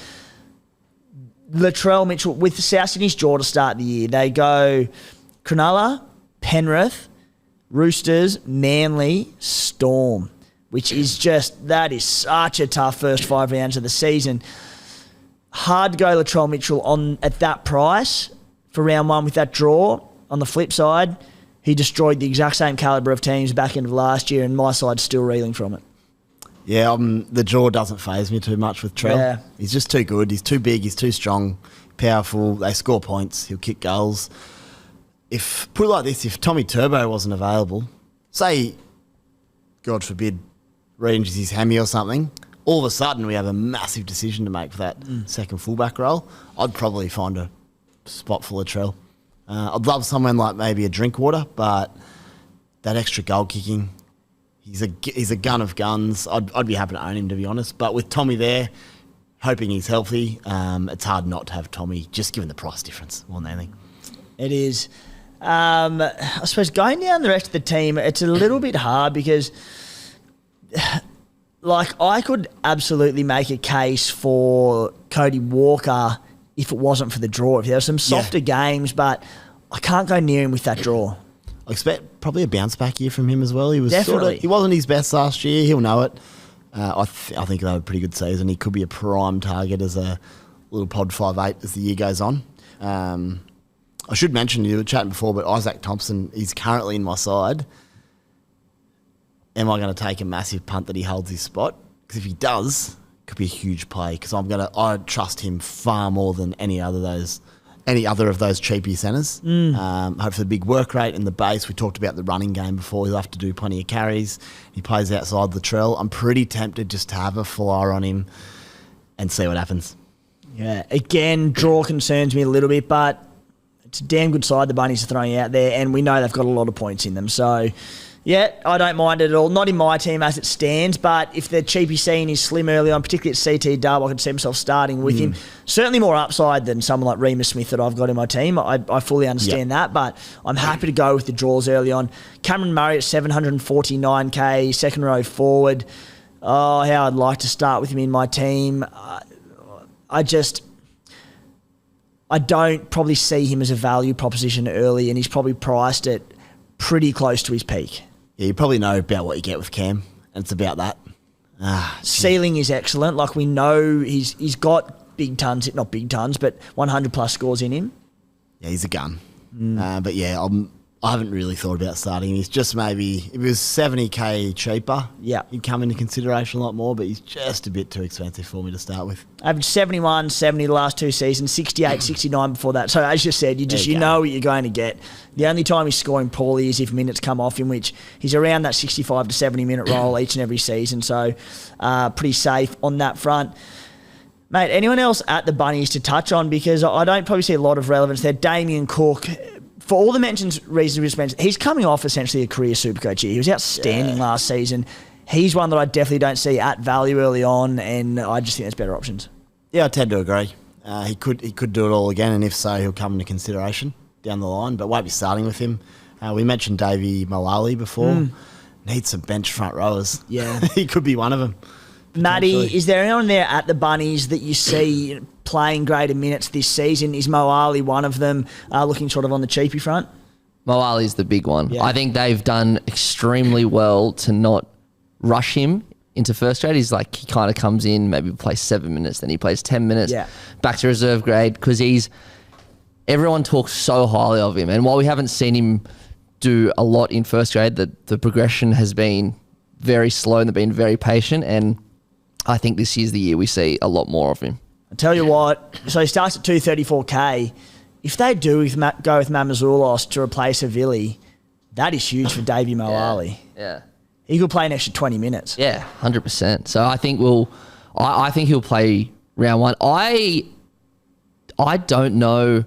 S1: Latrell Mitchell, with the South Sydney's draw to start the year, they go Cronulla, Penrith, Roosters, Manly, Storm, which is that is such a tough first 5 rounds of the season. Hard to go Latrell Mitchell on at that price for round one with that draw. On the flip side, he destroyed the exact same calibre of teams back end of last year, and my side's still reeling from it.
S2: Yeah, the draw doesn't faze me too much with Trell.
S1: Yeah.
S2: He's just too good. He's too big. He's too strong, powerful. They score points. He'll kick goals. Put it like this, if Tommy Turbo wasn't available, say, God forbid, re-injures his hammy or something, all of a sudden we have a massive decision to make for that second fullback role. I'd probably find a spot full of Trell. I'd love someone like maybe a Drinkwater, but that extra goal kicking, he's a gun of guns. I'd be happy to own him, to be honest. But with Tommy there, hoping he's healthy, it's hard not to have Tommy, just given the price difference more than anything.
S1: It is. I suppose going down the rest of the team, it's a little bit hard because, like, I could absolutely make a case for Cody Walker if it wasn't for the draw. If there were some softer games, but I can't go near him with that draw.
S2: I expect probably a bounce back year from him as well. He was
S1: Definitely.
S2: he wasn't his best last year. He'll know it. I think he'll have a pretty good season. He could be a prime target as a little pod 5'8" as the year goes on. I should mention, you were chatting before, but Isaac Thompson, he's currently in my side. Am I going to take a massive punt that he holds his spot? Because if he does, it could be a huge play. Because I trust him far more than any other of those cheapy centres. Hopefully, the big work rate and the base. We talked about the running game before. He'll have to do plenty of carries. He plays outside Latrell. I'm pretty tempted just to have a flyer on him and see what happens.
S1: Yeah, again, draw concerns me a little bit, but it's a damn good side the Bunnies are throwing out there, and we know they've got a lot of points in them. So, yeah, I don't mind it at all. Not in my team as it stands, but if the cheapy scene is slim early on, particularly at CT Dub, I could see myself starting with him. Certainly more upside than someone like Remus Smith that I've got in my team. I fully understand that, but I'm happy to go with the draws early on. Cameron Murray at 749k, second row forward. Oh, how I'd like to start with him in my team. I don't probably see him as a value proposition early, and he's probably priced at pretty close to his peak.
S2: Yeah, you probably know about what you get with Cam, and it's about that.
S1: Ceiling is excellent. Like, we know he's got big tons, not big tons, but 100 plus scores in him.
S2: Yeah, he's a gun. But yeah, I haven't really thought about starting him. He's just maybe, if it was 70k cheaper, he'd come into consideration a lot more, but he's just a bit too expensive for me to start with.
S1: Average 71, 70 the last two seasons, 68, 69 before that. So as you said, you know what you're going to get. The only time he's scoring poorly is if minutes come off, in which he's around that 65 to 70 minute role each and every season. So pretty safe on that front. Mate, anyone else at the Bunnies to touch on? Because I don't probably see a lot of relevance there. Damien Cook, for all the reasons we just mentioned, he's coming off essentially a career Supercoach year. He was outstanding last season. He's one that I definitely don't see at value early on, and I just think there's better options.
S2: Yeah, I tend to agree. He could do it all again, and if so, he'll come into consideration down the line, but won't be starting with him. We mentioned Davey Moali before. Needs some bench front rowers.
S1: Yeah.
S2: He could be one of them.
S1: Matty, is there anyone there at the Bunnies that you see playing greater minutes this season? Is Moali one of them, looking sort of on the cheapy front?
S3: Moali's the big one.
S1: Yeah.
S3: I think they've done extremely well to not rush him into first grade. He's like, he kind of comes in, maybe plays 7 minutes, then he plays 10 minutes, back to reserve grade, because everyone talks so highly of him. And while we haven't seen him do a lot in first grade, the progression has been very slow and they've been very patient, and I think this year's the year we see a lot more of him.
S1: I tell you what, so he starts at 234k. If they do go with Mamazoulos to replace Havili, that is huge for Davey Moali.
S3: Yeah.
S1: He could play an extra 20 minutes.
S3: Yeah, 100%. So I think I think he'll play round one. I don't know.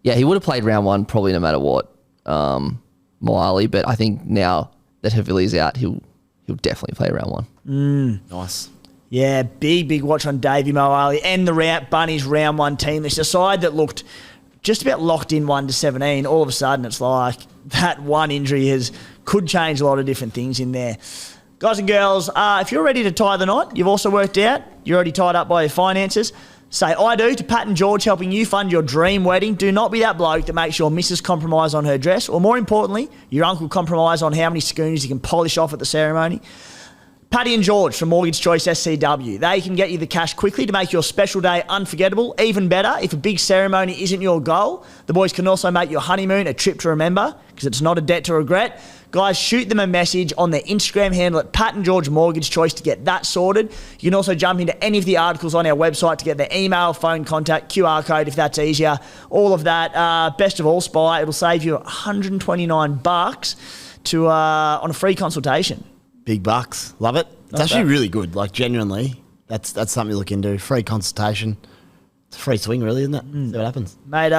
S3: Yeah, he would have played round one probably no matter what, Moali, but I think now that Havili's out, he'll definitely play round one.
S2: Nice.
S1: Yeah, big watch on Davey Moali and the Bunnies round one team. It's a side that looked just about locked in 1 to 17. All of a sudden, it's like that one injury could change a lot of different things in there. Guys and girls, if you're ready to tie the knot, you've also worked out, you're already tied up by your finances, say I do to Pat and George, helping you fund your dream wedding. Do not be that bloke that makes your missus compromise on her dress, or more importantly, your uncle compromise on how many schooners you can polish off at the ceremony. Paddy and George from Mortgage Choice SCW. They can get you the cash quickly to make your special day unforgettable. Even better, if a big ceremony isn't your goal, the boys can also make your honeymoon a trip to remember, because it's not a debt to regret. Guys, shoot them a message on their Instagram handle at Pat and George Mortgage Choice to get that sorted. You can also jump into any of the articles on our website to get their email, phone contact, QR code if that's easier. All of that. Best of all, Spy, it'll save you $129 on a free consultation.
S2: Big bucks. Love it. It's actually really good. Like, genuinely, that's something to look into. Free consultation. It's a free swing, really, isn't it? See what happens.
S1: Mate,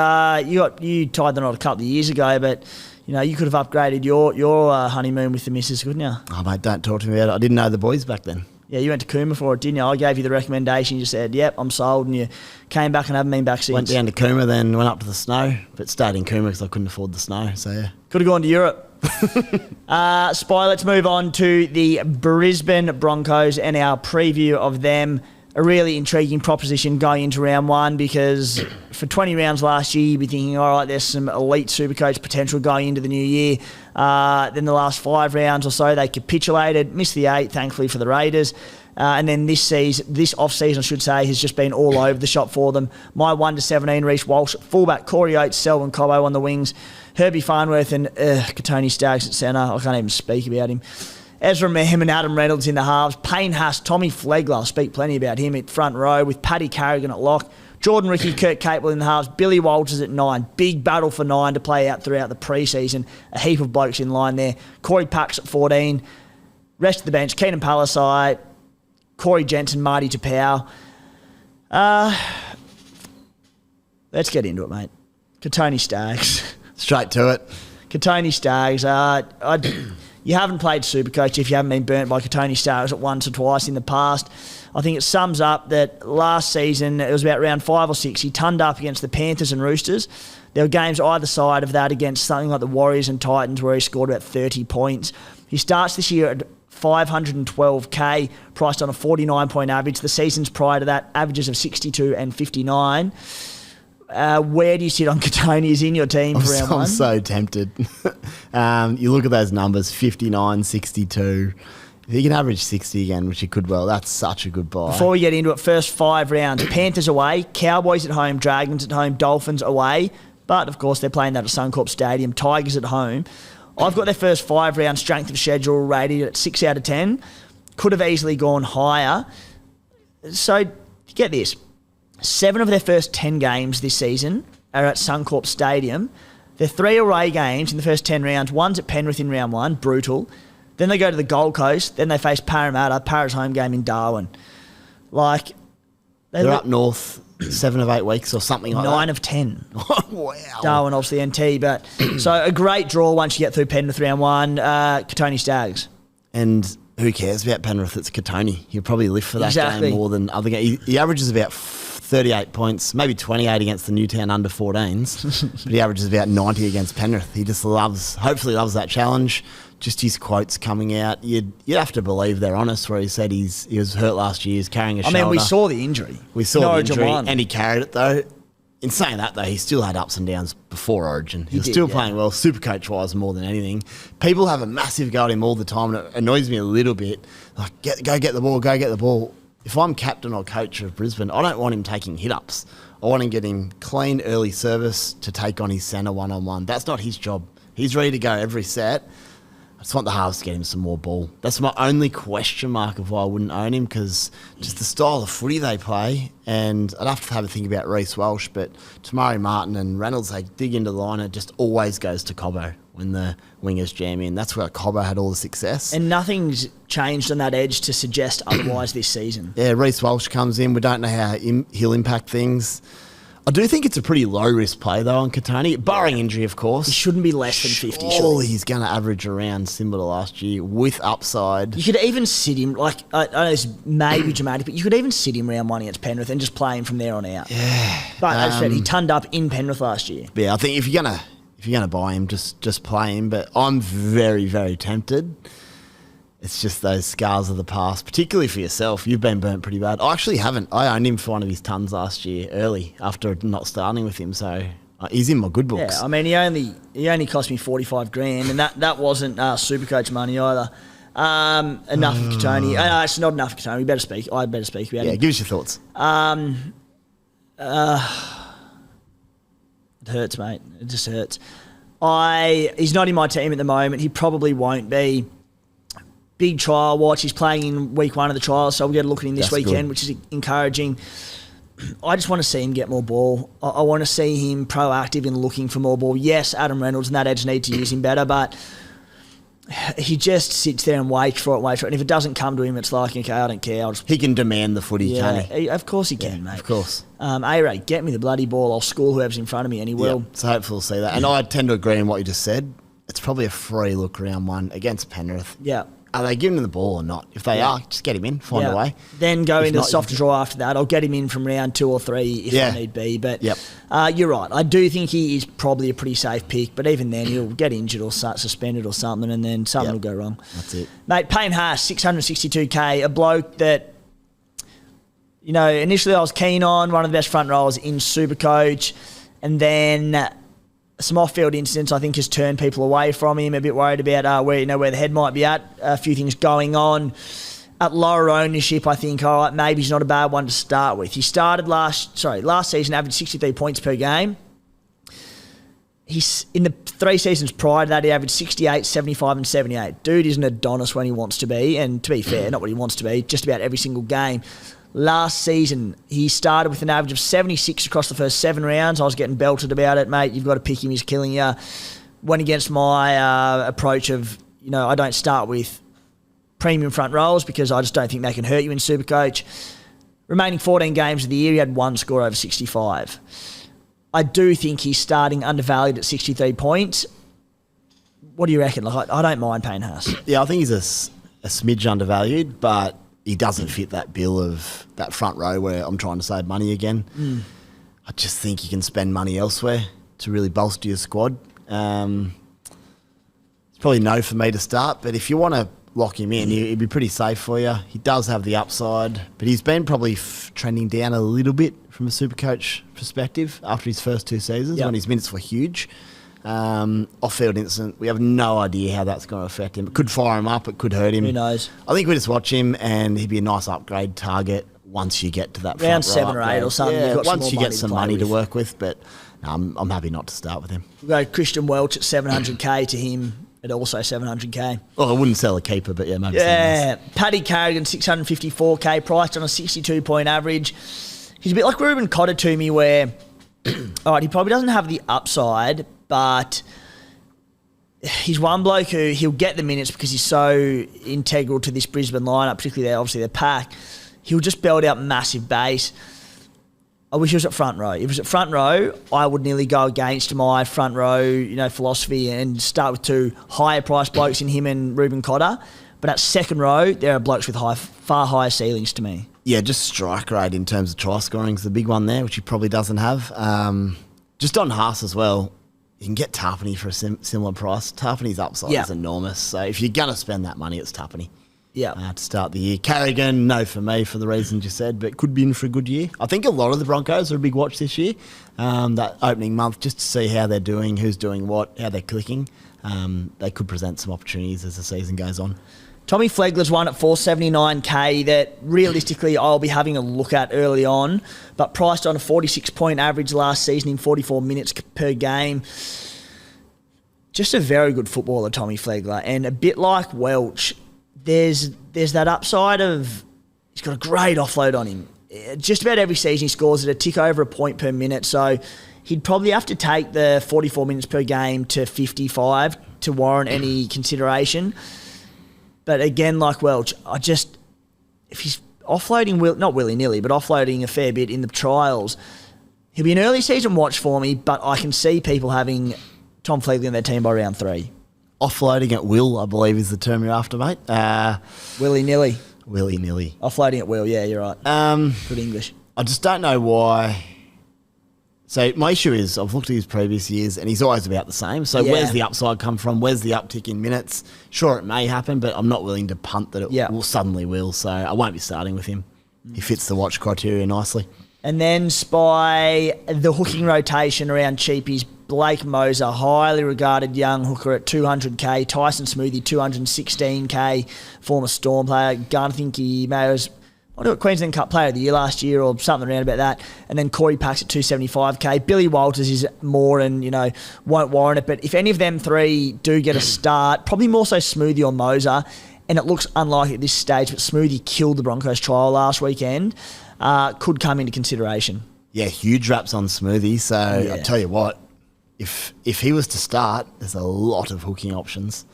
S1: you tied the knot a couple of years ago, but you could have upgraded your honeymoon with the missus, couldn't you?
S2: Oh, mate, don't talk to me about it. I didn't know the boys back then.
S1: Yeah, you went to Cooma for it, didn't you? I gave you the recommendation. You said, yep, I'm sold, and you came back and haven't been back since.
S2: Went down to Cooma, then went up to the snow, but stayed in Cooma because I couldn't afford the snow, so yeah.
S1: Could have gone to Europe. Spy, let's move on to the Brisbane Broncos and our preview of them. A really intriguing proposition going into round one, because for 20 rounds last year, you'd be thinking, all right, there's some elite Supercoach potential going into the new year. Then the last 5 rounds or so, they capitulated, missed the 8, thankfully, for the Raiders. And then this off-season, I should say, has just been all over the shop for them. My 1-17, Reece Walsh, fullback, Corey Oates, Selwyn Cobbo on the wings, Herbie Farnworth and Katoni Staggs at centre. I can't even speak about him. Ezra Mehem and Adam Reynolds in the halves. Payne Haas, Tommy Flegler, I'll speak plenty about him at front row, with Paddy Carrigan at lock. Jordan Ricky, Kurt Capewell in the halves. Billy Walters at 9. Big battle for 9 to play out throughout the pre-season. A heap of blokes in line there. Corey Pax at 14. Rest of the bench, Keenan Palasai, Corey Jensen, Marty Tapau. Let's get into it, mate. Katoni Staggs.
S2: Straight to it.
S1: Katoni Staggs. You haven't played Supercoach if you haven't been burnt by Katoni Staggs at once or twice in the past. I think it sums up that last season, it was about round 5 or 6, he turned up against the Panthers and Roosters. There were games either side of that against something like the Warriors and Titans where he scored about 30 points. He starts this year at $512K, priced on a 49-point average. The seasons prior to that, averages of 62 and 59. Where do you sit on Katoni? Is in your team for round 1?
S2: I'm so tempted. You look at those numbers, 59, 62. If he can average 60 again, which he could well, that's such a good buy.
S1: Before we get into it, first 5 rounds. Panthers away, Cowboys at home, Dragons at home, Dolphins away. But, of course, they're playing that at Suncorp Stadium. Tigers at home. I've got their first 5 round strength of schedule rated at 6 out of 10. Could have easily gone higher. So, get this. 7 of their first 10 games this season are at Suncorp Stadium. They're 3 away games in the first 10 rounds. One's at Penrith in round 1, brutal. Then they go to the Gold Coast. Then they face Parramatta, Parra's home game in Darwin.
S2: They're up north 7 of 8 weeks or something like
S1: 9
S2: that.
S1: of 10.
S2: Wow.
S1: Darwin, obviously, NT. But so a great draw once you get through Penrith round 1. Katoni Staggs.
S2: And who cares about Penrith? It's Katoni. He'll probably live for that
S1: Exactly.
S2: game more than other games. He averages about 38 points, maybe 28 against the Newtown under 14s, but he averages about 90 against Penrith. He just hopefully loves that challenge. Just his quotes coming out, you'd have to believe they're honest, where he said he was hurt last year, he's carrying a shoulder.
S1: I mean, we saw the injury.
S2: We saw the injury,
S1: Origin
S2: and he carried it, though. In saying that, though, he still had ups and downs before Origin. He was
S1: did,
S2: still
S1: yeah.
S2: playing well, Supercoach-wise, more than anything. People have a massive go at him all the time, and it annoys me a little bit. Like, go get the ball. If I'm captain or coach of Brisbane, I don't want him taking hit-ups. I want him getting clean early service to take on his centre one-on-one. That's not his job. He's ready to go every set. I just want the halves to get him some more ball. That's my only question mark of why I wouldn't own him, because just the style of footy they play, and I'd have to have a think about Reece Walsh, but Tamari Martin and Reynolds, they dig into the line, it just always goes to Cobbo when the wingers jam in. That's where Cobbo had all the success.
S1: And nothing's changed on that edge to suggest otherwise this season.
S2: Yeah, Reece Walsh comes in. We don't know how he'll impact things. I do think it's a pretty low-risk play, though, on Katoni, barring injury, of course.
S1: He shouldn't be less than 50,
S2: Surely
S1: surely.
S2: he's going to average around similar to last year with upside.
S1: You could even sit him, I know this may be dramatic, but you could even sit him round 1 against Penrith and just play him from there on out.
S2: Yeah.
S1: But as I said, he turned up in Penrith last year.
S2: Yeah, I think if you're gonna buy him, just play him. But I'm very, very tempted. It's just those scars of the past, particularly for yourself. You've been burnt pretty bad. I actually haven't. I owned him for one of his tons last year early after not starting with him. So he's in my good books.
S1: Yeah, I mean, he only cost me $45,000, and that wasn't Supercoach money either. Enough of Katoni. No, it's not enough of Katoni. We better speak. I better speak about him.
S2: Give us your thoughts.
S1: It hurts, mate. It just hurts. He's not in my team at the moment. He probably won't be. Big trial watch. He's playing in week 1 of the trial, so we'll get a look at him this weekend, which is encouraging. I just want to see him get more ball. I want to see him proactive in looking for more ball. Yes, Adam Reynolds and that edge need to use him better, but he just sits there and waits for it. And if it doesn't come to him, it's like, okay, I don't care.
S2: He can demand the footy, can't he?
S1: Of course he can, mate.
S2: Of course.
S1: A-Ray, get me the bloody ball. I'll school whoever's in front of me, and he will.
S2: Yep. So hopefully we'll see that. And I tend to agree on what you just said. It's probably a free look round 1 against Penrith.
S1: Yeah.
S2: Are they giving him the ball or not? If they are, just get him in, find a way.
S1: Then go into the softer draw after that. I'll get him in from round 2 or 3 if I need be. But you're right. I do think he is probably a pretty safe pick. But even then, he'll get injured or suspended or something, and then something will go wrong.
S2: That's it.
S1: Mate, Payne Haas, 662K, a bloke that, initially I was keen on, one of the best front rowers in Supercoach. And then some off-field incidents, I think, has turned people away from him. A bit worried about where the head might be at. A few things going on at lower ownership. I think, all right, maybe he's not a bad one to start with. He started last season, averaged 63 points per game. He's in the 3 seasons prior to that, he averaged 68, 75, and 78. Dude is an Adonis when he wants to be, and to be fair, not what he wants to be, just about every single game. Last season, he started with an average of 76 across the first 7 rounds. I was getting belted about it, mate. You've got to pick him. He's killing you. Went against my approach of, I don't start with premium front rows because I just don't think they can hurt you in Supercoach. Remaining 14 games of the year, he had 1 score over 65. I do think he's starting undervalued at 63 points. What do you reckon? I don't mind Payne Haas.
S2: Yeah, I think he's a smidge undervalued, but he doesn't fit that bill of that front row where I'm trying to save money again. I just think you can spend money elsewhere to really bolster your squad. It's probably no for me to start, but if you want to lock him in, he'd be pretty safe for you. He does have the upside, but he's been probably trending down a little bit from a Supercoach perspective after his first 2 seasons when his minutes were huge. Off-field incident, we have no idea how that's going to affect him. It could fire him up, it could hurt him.
S1: Who knows?
S2: I think we just watch him and he'd be a nice upgrade target once you get to that
S1: round
S2: front
S1: 7 or 8 or something.
S2: Yeah,
S1: got
S2: once
S1: some
S2: you get some money to
S1: with.
S2: work with, but I'm happy not to start with him.
S1: We'll go Christian Welch at 700k to him at also 700k.
S2: Well, I wouldn't sell a keeper, but maybe.
S1: Yeah, Paddy Carrigan 654k, priced on a 62-point average. He's a bit like Ruben Cotter to me where, all right, he probably doesn't have the upside, but he's one bloke who he'll get the minutes because he's so integral to this Brisbane lineup, particularly obviously their pack. He'll just belt out massive base. I wish he was at front row. If he was at front row, I would nearly go against my front row, philosophy and start with 2 higher priced blokes in him and Ruben Cotter. But at second row, there are blokes with far higher ceilings to me. Yeah,
S2: just strike rate in terms of try scoring is the big one there, which he probably doesn't have. Just on Haas as well, you can get Tarpany for a similar price. Tarpany's upside is enormous. So if you're going to spend that money, it's Tarpany.
S1: Yeah.
S2: To start the year. Carrigan, no for me for the reasons you said, but could be in for a good year. I think a lot of the Broncos are a big watch this year. That opening month, just to see how they're doing, who's doing what, how they're clicking. They could present some opportunities as the season goes on.
S1: Tommy Flegler's one at 479k that realistically I'll be having a look at early on, but priced on a 46-point average last season in 44 minutes per game. Just a very good footballer, Tommy Flegler, and a bit like Welch, there's that upside of he's got a great offload on him. Just about every season he scores at a tick over a point per minute, so he'd probably have to take the 44 minutes per game to 55 to warrant any consideration. But again, like Welch, if he's offloading, not willy-nilly, but offloading a fair bit in the trials, he'll be an early season watch for me, but I can see people having Tom Flegler in their team by round 3.
S2: Offloading at will, I believe, is the term you're after, mate.
S1: Willy-nilly.
S2: Willy-nilly.
S1: Offloading at will, yeah, you're right. Good English.
S2: I just don't know why. So my issue is I've looked at his previous years and he's always about the same. So where's the upside come from? Where's the uptick in minutes? Sure, it may happen, but I'm not willing to punt that it will suddenly will. So I won't be starting with him. He fits the watch criteria nicely.
S1: And then Spy, the hooking rotation around cheapies. Blake Moser, highly regarded young hooker at 200k. Tyson Smoothie, 216k. Former Storm player. I think he was Queensland Cup Player of the Year last year or something around about that. And then Corey Pax at 275k. Billy Walters is more and, won't warrant it. But if any of them three do get a start, probably more so Smoothie or Moser, and it looks unlikely at this stage, but Smoothie killed the Broncos trial last weekend, could come into consideration.
S2: Yeah, huge raps on Smoothie. So I'll tell you what, if he was to start, there's a lot of hooking options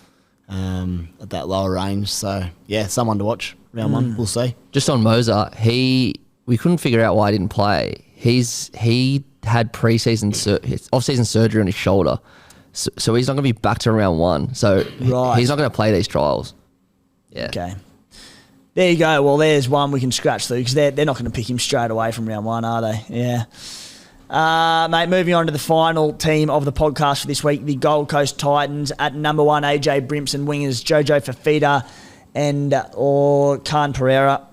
S2: at that lower range. So, yeah, someone to watch round one. We'll see.
S3: Just on Moser, we couldn't figure out why he didn't play. He had off-season surgery on his shoulder. So he's not going to be back to round one. So he's not going to play these trials. Yeah.
S1: Okay. There you go. Well, there's one we can scratch through because they're not going to pick him straight away from round one, are they? Yeah. Mate, moving on to the final team of the podcast for this week, the Gold Coast Titans at number 1, AJ Brimson, wingers Jojo Fafita or Khan Pereira,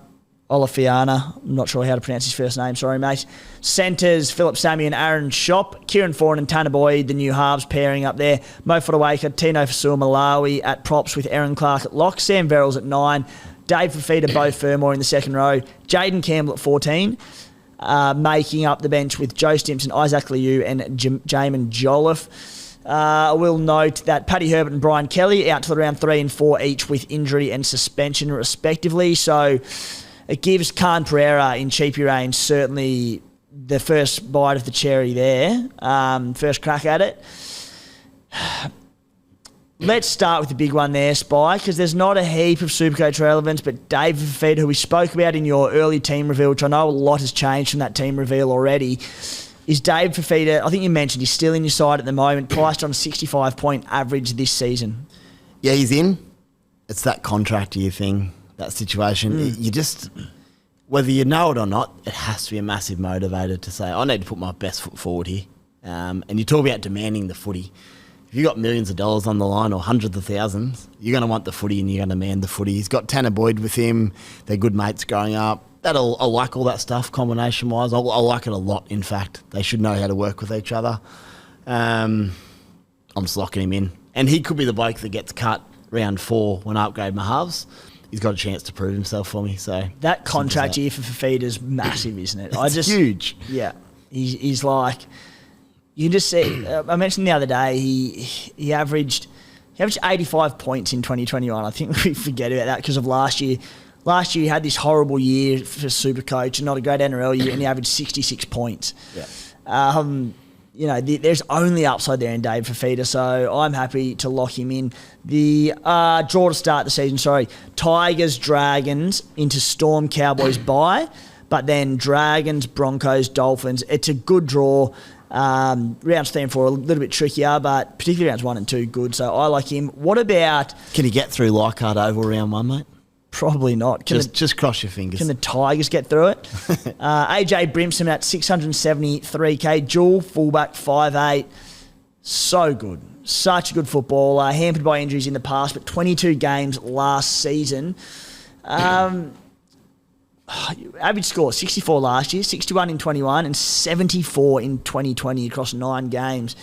S1: Olafiana. I'm not sure how to pronounce his first name. Sorry, mate. Centres, Philip Sammy and Aaron Shop. Kieran Foran and Tanner Boyd, the new halves pairing up there. Mo Fodawaker, Tino Fasua Malawi at props with Aaron Clark at lock. Sam Verrills at 9. Dave Fafita, Bo Fermor in the second row. Jaden Campbell at 14. Making up the bench with Joe Stimson, Isaac Liu and Jamin Jolliffe. I will note that Paddy Herbert and Brian Kelly out till around 3 and 4 each with injury and suspension respectively. So it gives Khan Pereira in cheapy range certainly the first bite of the cherry there. First crack at it. Let's start with the big one there, Spy, because there's not a heap of Supercoach relevance, but Dave Fafita, who we spoke about in your early team reveal, which I know a lot has changed from that team reveal already, is Dave Fafita, I think you mentioned, he's still in your side at the moment, priced on a 65-point average this season.
S2: Yeah, he's in. It's that contract year thing, that situation. You just, whether you know it or not, it has to be a massive motivator to say, I need to put my best foot forward here. And you talk about demanding the footy. If you've got millions of dollars on the line or hundreds of thousands, you're going to want the footy and you're going to demand the footy. He's got Tanner Boyd with him. They're good mates growing up. I like all that stuff combination-wise. I like it a lot, in fact. They should know how to work with each other. I'm just locking him in. And he could be the bloke that gets cut round 4 when I upgrade my halves. He's got a chance to prove himself for me. So
S1: that contract year for Fafita is massive, isn't it?
S2: It's huge.
S1: Yeah. He's like... You just see, I mentioned the other day, he averaged 85 points in 2021. I think we forget about that because of last year. Last year he had this horrible year for Supercoach and not a great NRL year, and he averaged 66 points. Yeah. There's only upside there in Dave Fafita, so I'm happy to lock him in. The draw to start the season, Tigers, Dragons into Storm, Cowboys bye, but then Dragons, Broncos, Dolphins. It's a good draw. Rounds 3 and 4 a little bit trickier, but particularly rounds 1 and 2 good, so I like him. What about...
S2: Can he get through Leichhardt Oval round 1, mate?
S1: Probably not.
S2: Just cross your fingers.
S1: Can the Tigers get through it? AJ Brimson at 673k, dual fullback 5'8", so good. Such a good footballer, hampered by injuries in the past, but 22 games last season. Average score, 64 last year, 61 in 21 and 74 in 2020 across 9 games.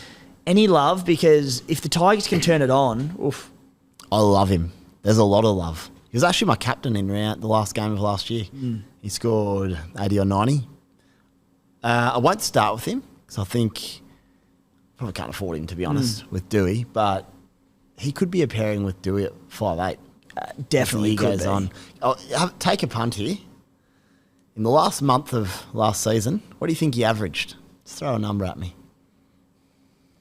S1: Any love? Because if the Tigers can turn it on, oof.
S2: I love him. There's a lot of love. He was actually my captain in the last game of last year. He scored 80 or 90. I won't start with him because I think probably can't afford him, to be honest, with Dewey, but he could be a pairing with Dewey at 5'8".
S1: Definitely
S2: he goes on. Take a punt here. In the last month of last season, what do you think he averaged? Just throw a number at me.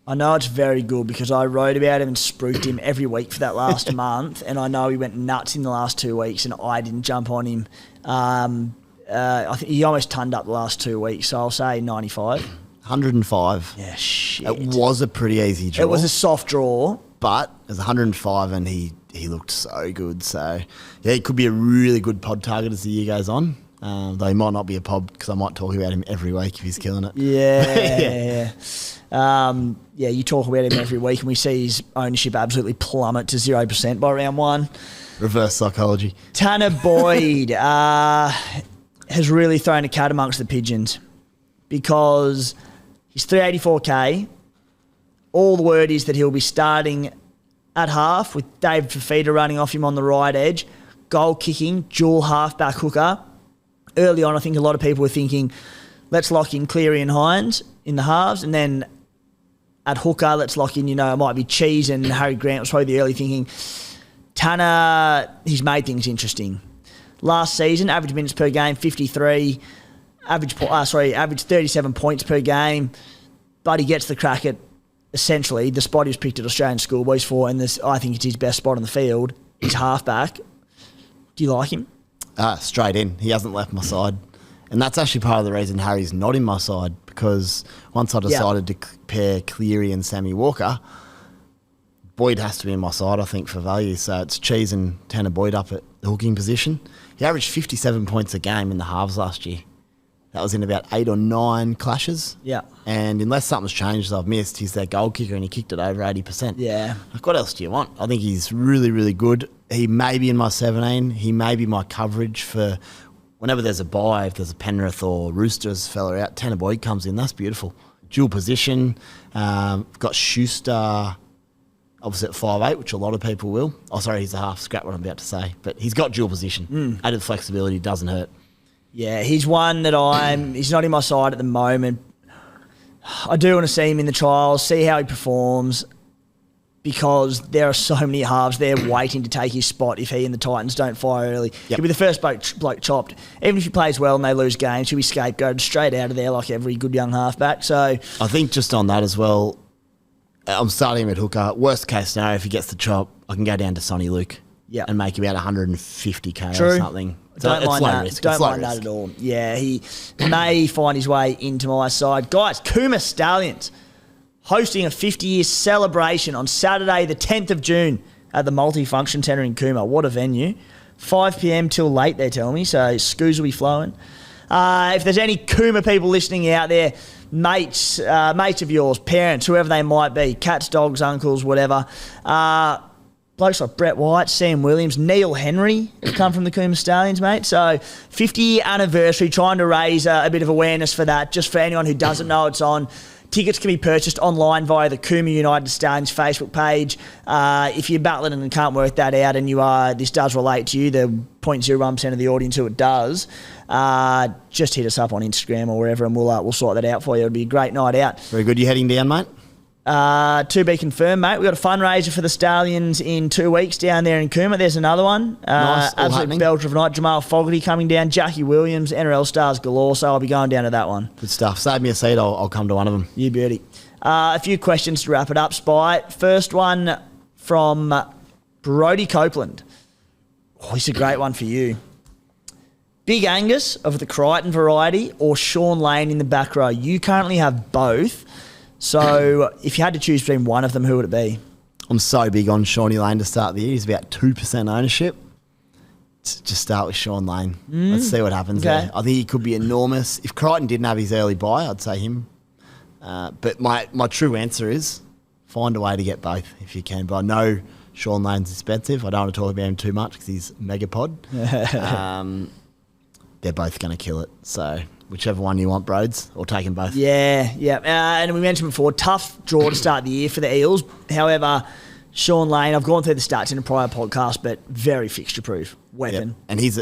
S1: I know it's very good because I wrote about him and spruiked him every week for that last month, and I know he went nuts in the last 2 weeks and I didn't jump on him. I think he almost turned up the last 2 weeks, so I'll say 95.
S2: 105.
S1: Yeah, shit.
S2: It was a pretty easy draw.
S1: It was a soft draw.
S2: But it was 105 and he looked so good. So, yeah, he could be a really good pod target as the year goes on. Though he might not be a pod because I might talk about him every week if he's killing it.
S1: Yeah. You talk about him every week and we see his ownership absolutely plummet to 0% by round 1.
S2: Reverse psychology.
S1: Tanner Boyd has really thrown a cat amongst the pigeons. because he's 384k. All the word is that he'll be starting at half with David Fafita running off him on the right edge, goal kicking, dual halfback hooker. Early on, I think a lot of people were thinking, let's lock in Cleary and Hynes in the halves, and then at hooker, let's lock in, it might be Cheese and Harry Grant was probably the early thinking. Tanner, he's made things interesting. Last season, average minutes per game, 53. Average 37 points per game. But he gets the crack at, essentially, the spot he was picked at Australian Schoolboys for, and I think it's his best spot on the field, is halfback. Do you like him?
S2: Straight in. He hasn't left my side. And that's actually part of the reason Harry's not in my side, because once I decided to pair Cleary and Sammy Walker, Boyd has to be in my side, I think, for value. So it's Cheese and Tanner Boyd up at the hooking position. He averaged 57 points a game in the halves last year. That was in about 8 or 9 clashes.
S1: Yeah.
S2: And unless something's changed I've missed, he's their goal kicker and he kicked it over 80%.
S1: Yeah.
S2: Like, what else do you want? I think he's really, really good. He may be in my 17. He may be my coverage for whenever there's a bye, if there's a Penrith or Roosters fella out, Tanner Boyd comes in. That's beautiful. Dual position. Got Schuster opposite 5'8", which a lot of people will. Oh, sorry, he's a half. Scrap what I'm about to say. But he's got dual position. Added flexibility, doesn't hurt.
S1: Yeah, he's one that he's not in my side at the moment. I do want to see him in the trials, see how he performs, because there are so many halves there waiting to take his spot if he and the Titans don't fire early.
S2: Yep.
S1: He'll be the first bloke chopped. Even if he plays well and they lose games, he'll be scapegoated straight out of there like every good young halfback. So
S2: I think just on that as well, I'm starting him at hooker. Worst case scenario, if he gets the chop, I can go down to Sonny Luke and make about 150k or something. So
S1: Don't mind that.
S2: Risk.
S1: Don't mind that at all. Yeah, he may find his way into my side. Guys, Cooma Stallions hosting a 50-year celebration on Saturday, the 10th of June at the Multifunction Centre in Cooma. What a venue. 5 p.m. till late, they're telling me, so scoos will be flowing. If there's any Cooma people listening out there, mates of yours, parents, whoever they might be, cats, dogs, uncles, whatever, blokes like Brett White, Sam Williams, Neil Henry have come from the Cooma Stallions, mate. So 50-year anniversary, trying to raise a bit of awareness for that. Just for anyone who doesn't know, it's on. Tickets can be purchased online via the Cooma United Stallions Facebook page. If you're battling and can't work that out and this does relate to you, the 0.01% of the audience who it does, just hit us up on Instagram or wherever and we'll sort that out for you. It'll be a great night out.
S2: Very good. You heading down, mate?
S1: To be confirmed, mate. We've got a fundraiser for the Stallions in 2 weeks down there in Cooma. There's another one.
S2: Nice.
S1: Absolute belter of a night. Jamal Fogarty coming down. Jackie Williams, NRL stars galore. So I'll be going down to that one.
S2: Good stuff. Save me a seat. I'll come to one of them.
S1: You beauty. A few questions to wrap it up, Spy. First one from Brody Copeland. Oh, this is a great one for you. Big Angus of the Crichton variety or Sean Lane in the back row? You currently have both. So if you had to choose between one of them, who would it be?
S2: I'm so big on Shawnee Lane to start the year. He's about 2% ownership. Just start with Sean Lane. Let's see what happens there. I think he could be enormous. If Crichton didn't have his early buy, I'd say him. But my true answer is find a way to get both if you can. But I know Sean Lane's expensive. I don't want to talk about him too much because he's megapod. They're both going to kill it. So whichever one you want, Broads, or take them both.
S1: Yeah. And we mentioned before, tough draw to start the year for the Eels. However, Sean Lane, I've gone through the stats in a prior podcast, but very fixture-proof weapon.
S2: Yep. And he's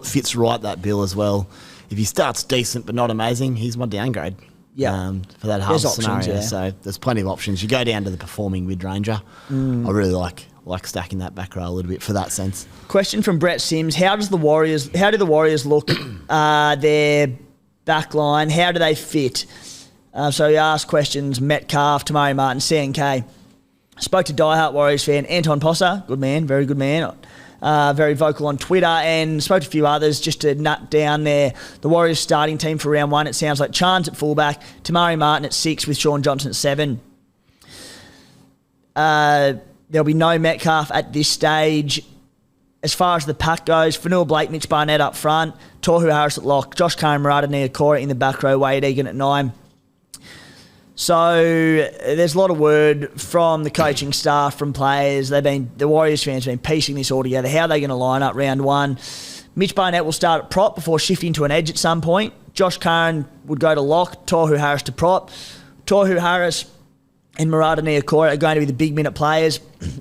S2: fits right that bill as well. If he starts decent but not amazing, he's my downgrade. For that half scenario.
S1: Yeah.
S2: So there's plenty of options. You go down to the performing mid-ranger. I really like stacking that back row a little bit for that sense.
S1: Question from Brett Sims. How do the Warriors look their back line? How do they fit? So he asked questions, Metcalf, Tamari Martin, CNK. Spoke to diehard Warriors fan Anton Posser, good man, very good man, very vocal on Twitter, and spoke to a few others just to nut down the Warriors starting team for round one. It sounds like Chance at fullback, Tamari Martin at 6 with Sean Johnson at 7. There'll be no Metcalf at this stage. As far as the pack goes, Fanua Blake, Mitch Barnett up front, Tohu Harris at lock, Josh Camarada, Nia Cora in the back row, Wade Egan at 9. So there's a lot of word from the coaching staff, from players. The Warriors fans have been piecing this all together. How are they going to line up round one? Mitch Barnett will start at prop before shifting to an edge at some point. Josh Curran would go to lock, Tohu Harris to prop. Tohu Harris and Murata Niokora are going to be the big minute players,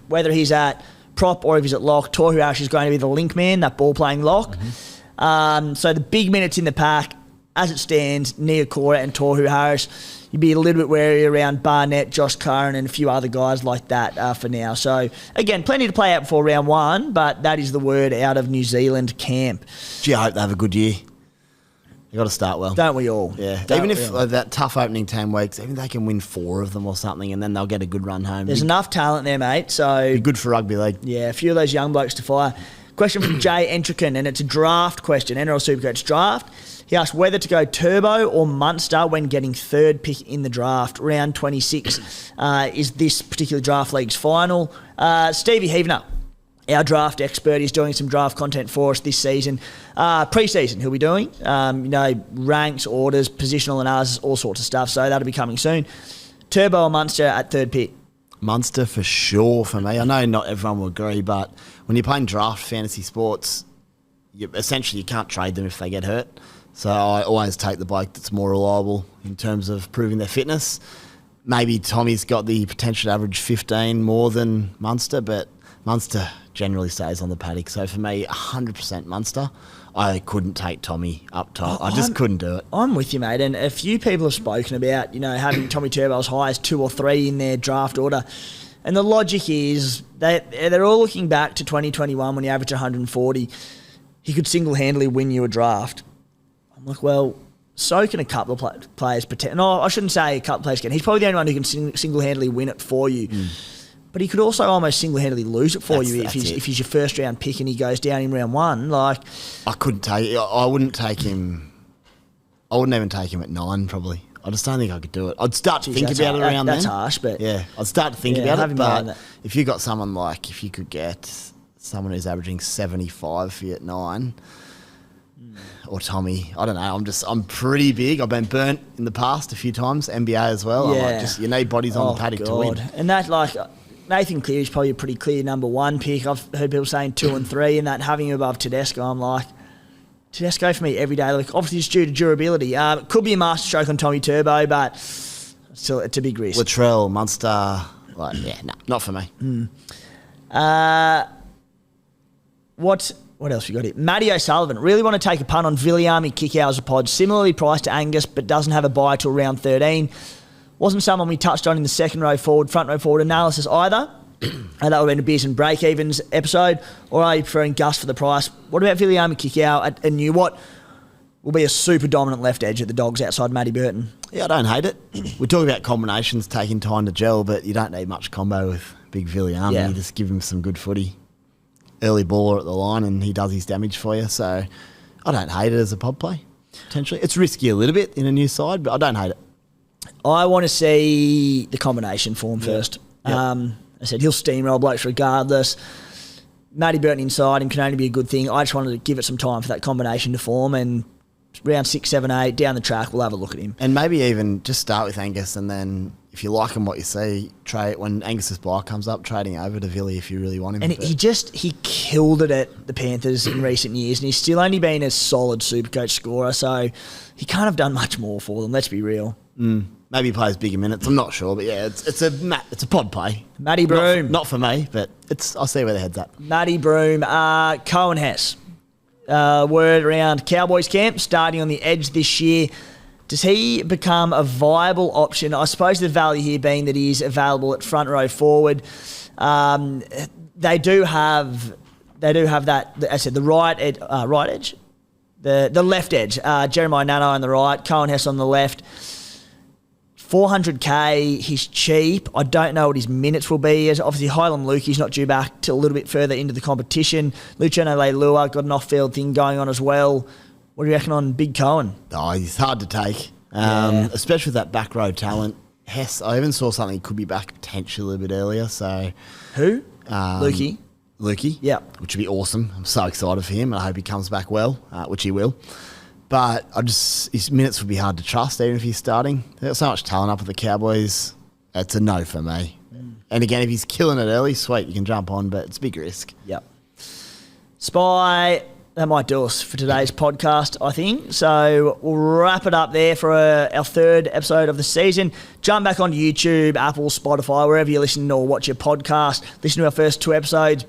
S1: whether he's at prop or if he's at lock. Tohu Harris is going to be the link man, that ball-playing lock. So the big minutes in the pack, as it stands, Niokora and Tohu Harris. You'd be a little bit wary around Barnett, Josh Curran and a few other guys like that for now. So, again, plenty to play out before round one, but that is the word out of New Zealand camp.
S2: Gee, I hope they have a good year. They've got to start well.
S1: Don't we all?
S2: Yeah. Even if that tough opening 10 weeks, even they can win 4 of them or something and then they'll get a good run home.
S1: There's enough talent there, mate. So
S2: be good for rugby league.
S1: Yeah, a few of those young blokes to fire. Question from Jay Entrican, and it's a draft question, NRL Supercoach draft. He asked whether to go Turbo or Munster when getting third pick in the draft. Round 26 is this particular draft league's final. Stevie Heavener, our draft expert, is doing some draft content for us this season. Pre-season he'll be doing, ranks, orders, positional analysis, all sorts of stuff. So that'll be coming soon. Turbo or Munster at third pick?
S2: Munster for sure for me. I know not everyone will agree, but when you're playing draft fantasy sports, essentially you can't trade them if they get hurt. So I always take the bloke that's more reliable in terms of proving their fitness. Maybe Tommy's got the potential to average 15 more than Munster, but Munster generally stays on the paddock. So for me, 100% Munster. I couldn't take Tommy up top. I just couldn't do it.
S1: I'm with you, mate. And a few people have spoken about, having Tommy Turbo as high as 2 or 3 in their draft order. And the logic is they're all looking back to 2021 when he averaged 140. He could single-handedly win you a draft. I'm like, well, so can a couple of players pretend. No, I shouldn't say a couple of players can. He's probably the only one who can single-handedly win it for you. But he could also almost single-handedly lose it for you if he's your first-round pick and he goes down in round 1. Like,
S2: I couldn't take. I wouldn't take him. I wouldn't even take him at 9. Probably. I just don't think I could do it. I'd start to think about it around then.
S1: That's harsh, but
S2: yeah, I'd start to think about it. But if you got someone like, if you could get someone who's averaging 75 for you at 9. Or Tommy, I don't know. I'm pretty big. I've been burnt in the past a few times, NBA as well.
S1: Yeah.
S2: You need bodies on the paddock to win.
S1: And that, Nathan Cleary is probably a pretty clear number 1 pick. I've heard people saying 2 and 3, and that having him above Tedesco, I'm like, Tedesco for me every day. Obviously it's due to durability. It could be a masterstroke on Tommy Turbo, but still, it's a big risk.
S2: Latrell, Munster, not for me.
S1: What else we got here? Matty O'Sullivan. Really want to take a punt on Viliami Kikau as a pod. Similarly priced to Angus, but doesn't have a buy till round 13. Wasn't someone we touched on in the front row forward analysis either. And that would have been a Beers and Break-Evens episode. Or are you preferring Gus for the price? What about Viliami Kikau at a new what will be a super dominant left edge at the Dogs outside Matty Burton?
S2: Yeah, I don't hate it. We're talking about combinations taking time to gel, but you don't need much combo with big Viliami.
S1: Yeah.
S2: You just give him some good footy. Early baller at the line and he does his damage for you. So I don't hate it as a pod play, potentially. It's risky a little bit in a new side, but I don't hate it.
S1: I want to see the combination form first.
S2: Yep.
S1: I said he'll steamroll blokes regardless. Matty Burton inside him can only be a good thing. I just wanted to give it some time for that combination to form, and round 6, 7, 8, down the track, we'll have a look at him.
S2: And maybe even just start with Angus and then if you like him what you see, trade when Angus's buy comes up, trading over to Villy if you really want him.
S1: And he killed it at the Panthers in recent years, and he's still only been a solid Supercoach scorer, so he can't have done much more for them, let's be real.
S2: Maybe he plays bigger minutes. I'm not sure, but yeah, it's a pod play.
S1: Matty Broom.
S2: Not for me, but I'll see where the head's at.
S1: Matty Broom. Cohen Hess. Word around Cowboys camp, starting on the edge this year. Does he become a viable option? I suppose the value here being that he is available at front row forward. They do have that. I said the right edge, the left edge. Jeremiah Nano on the right, Cohen Hess on the left. 400k, he's cheap. I don't know what his minutes will be. As obviously, Hylam Lukey's not due back till a little bit further into the competition. Luciano Leilua got an off-field thing going on as well. What do you reckon on Big Cohen?
S2: Oh, he's hard to take, especially with that back row talent. Hess, I even saw something he could be back potentially a little bit earlier. So,
S1: who? Lukey. Yeah.
S2: Which would be awesome. I'm so excited for him. I hope he comes back well, which he will. But his minutes would be hard to trust, even if he's starting. There's so much talent up at the Cowboys. It's a no for me. And again, if he's killing it early, sweet, you can jump on, but it's a big risk.
S1: Yep. Spy that might do us for today's podcast, I think. So we'll wrap it up there for our third episode of the season. Jump back onto YouTube, Apple, Spotify, wherever you listen or watch your podcast. Listen to our first 2 episodes.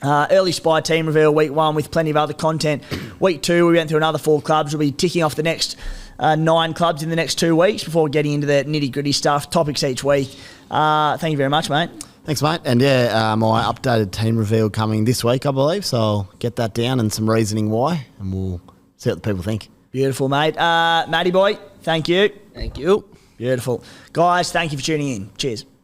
S1: Early Spy team reveal week 1 with plenty of other content. Week 2, we went through another 4 clubs. We'll be ticking off the next 9 clubs in the next 2 weeks before getting into the nitty-gritty stuff, topics each week. Thank you very much, mate.
S2: Thanks, mate. And my updated team reveal coming this week, I believe. So I'll get that down and some reasoning why, and we'll see what the people think.
S1: Beautiful, mate. Matty boy, thank you.
S3: Thank you.
S1: Beautiful. Guys, thank you for tuning in. Cheers.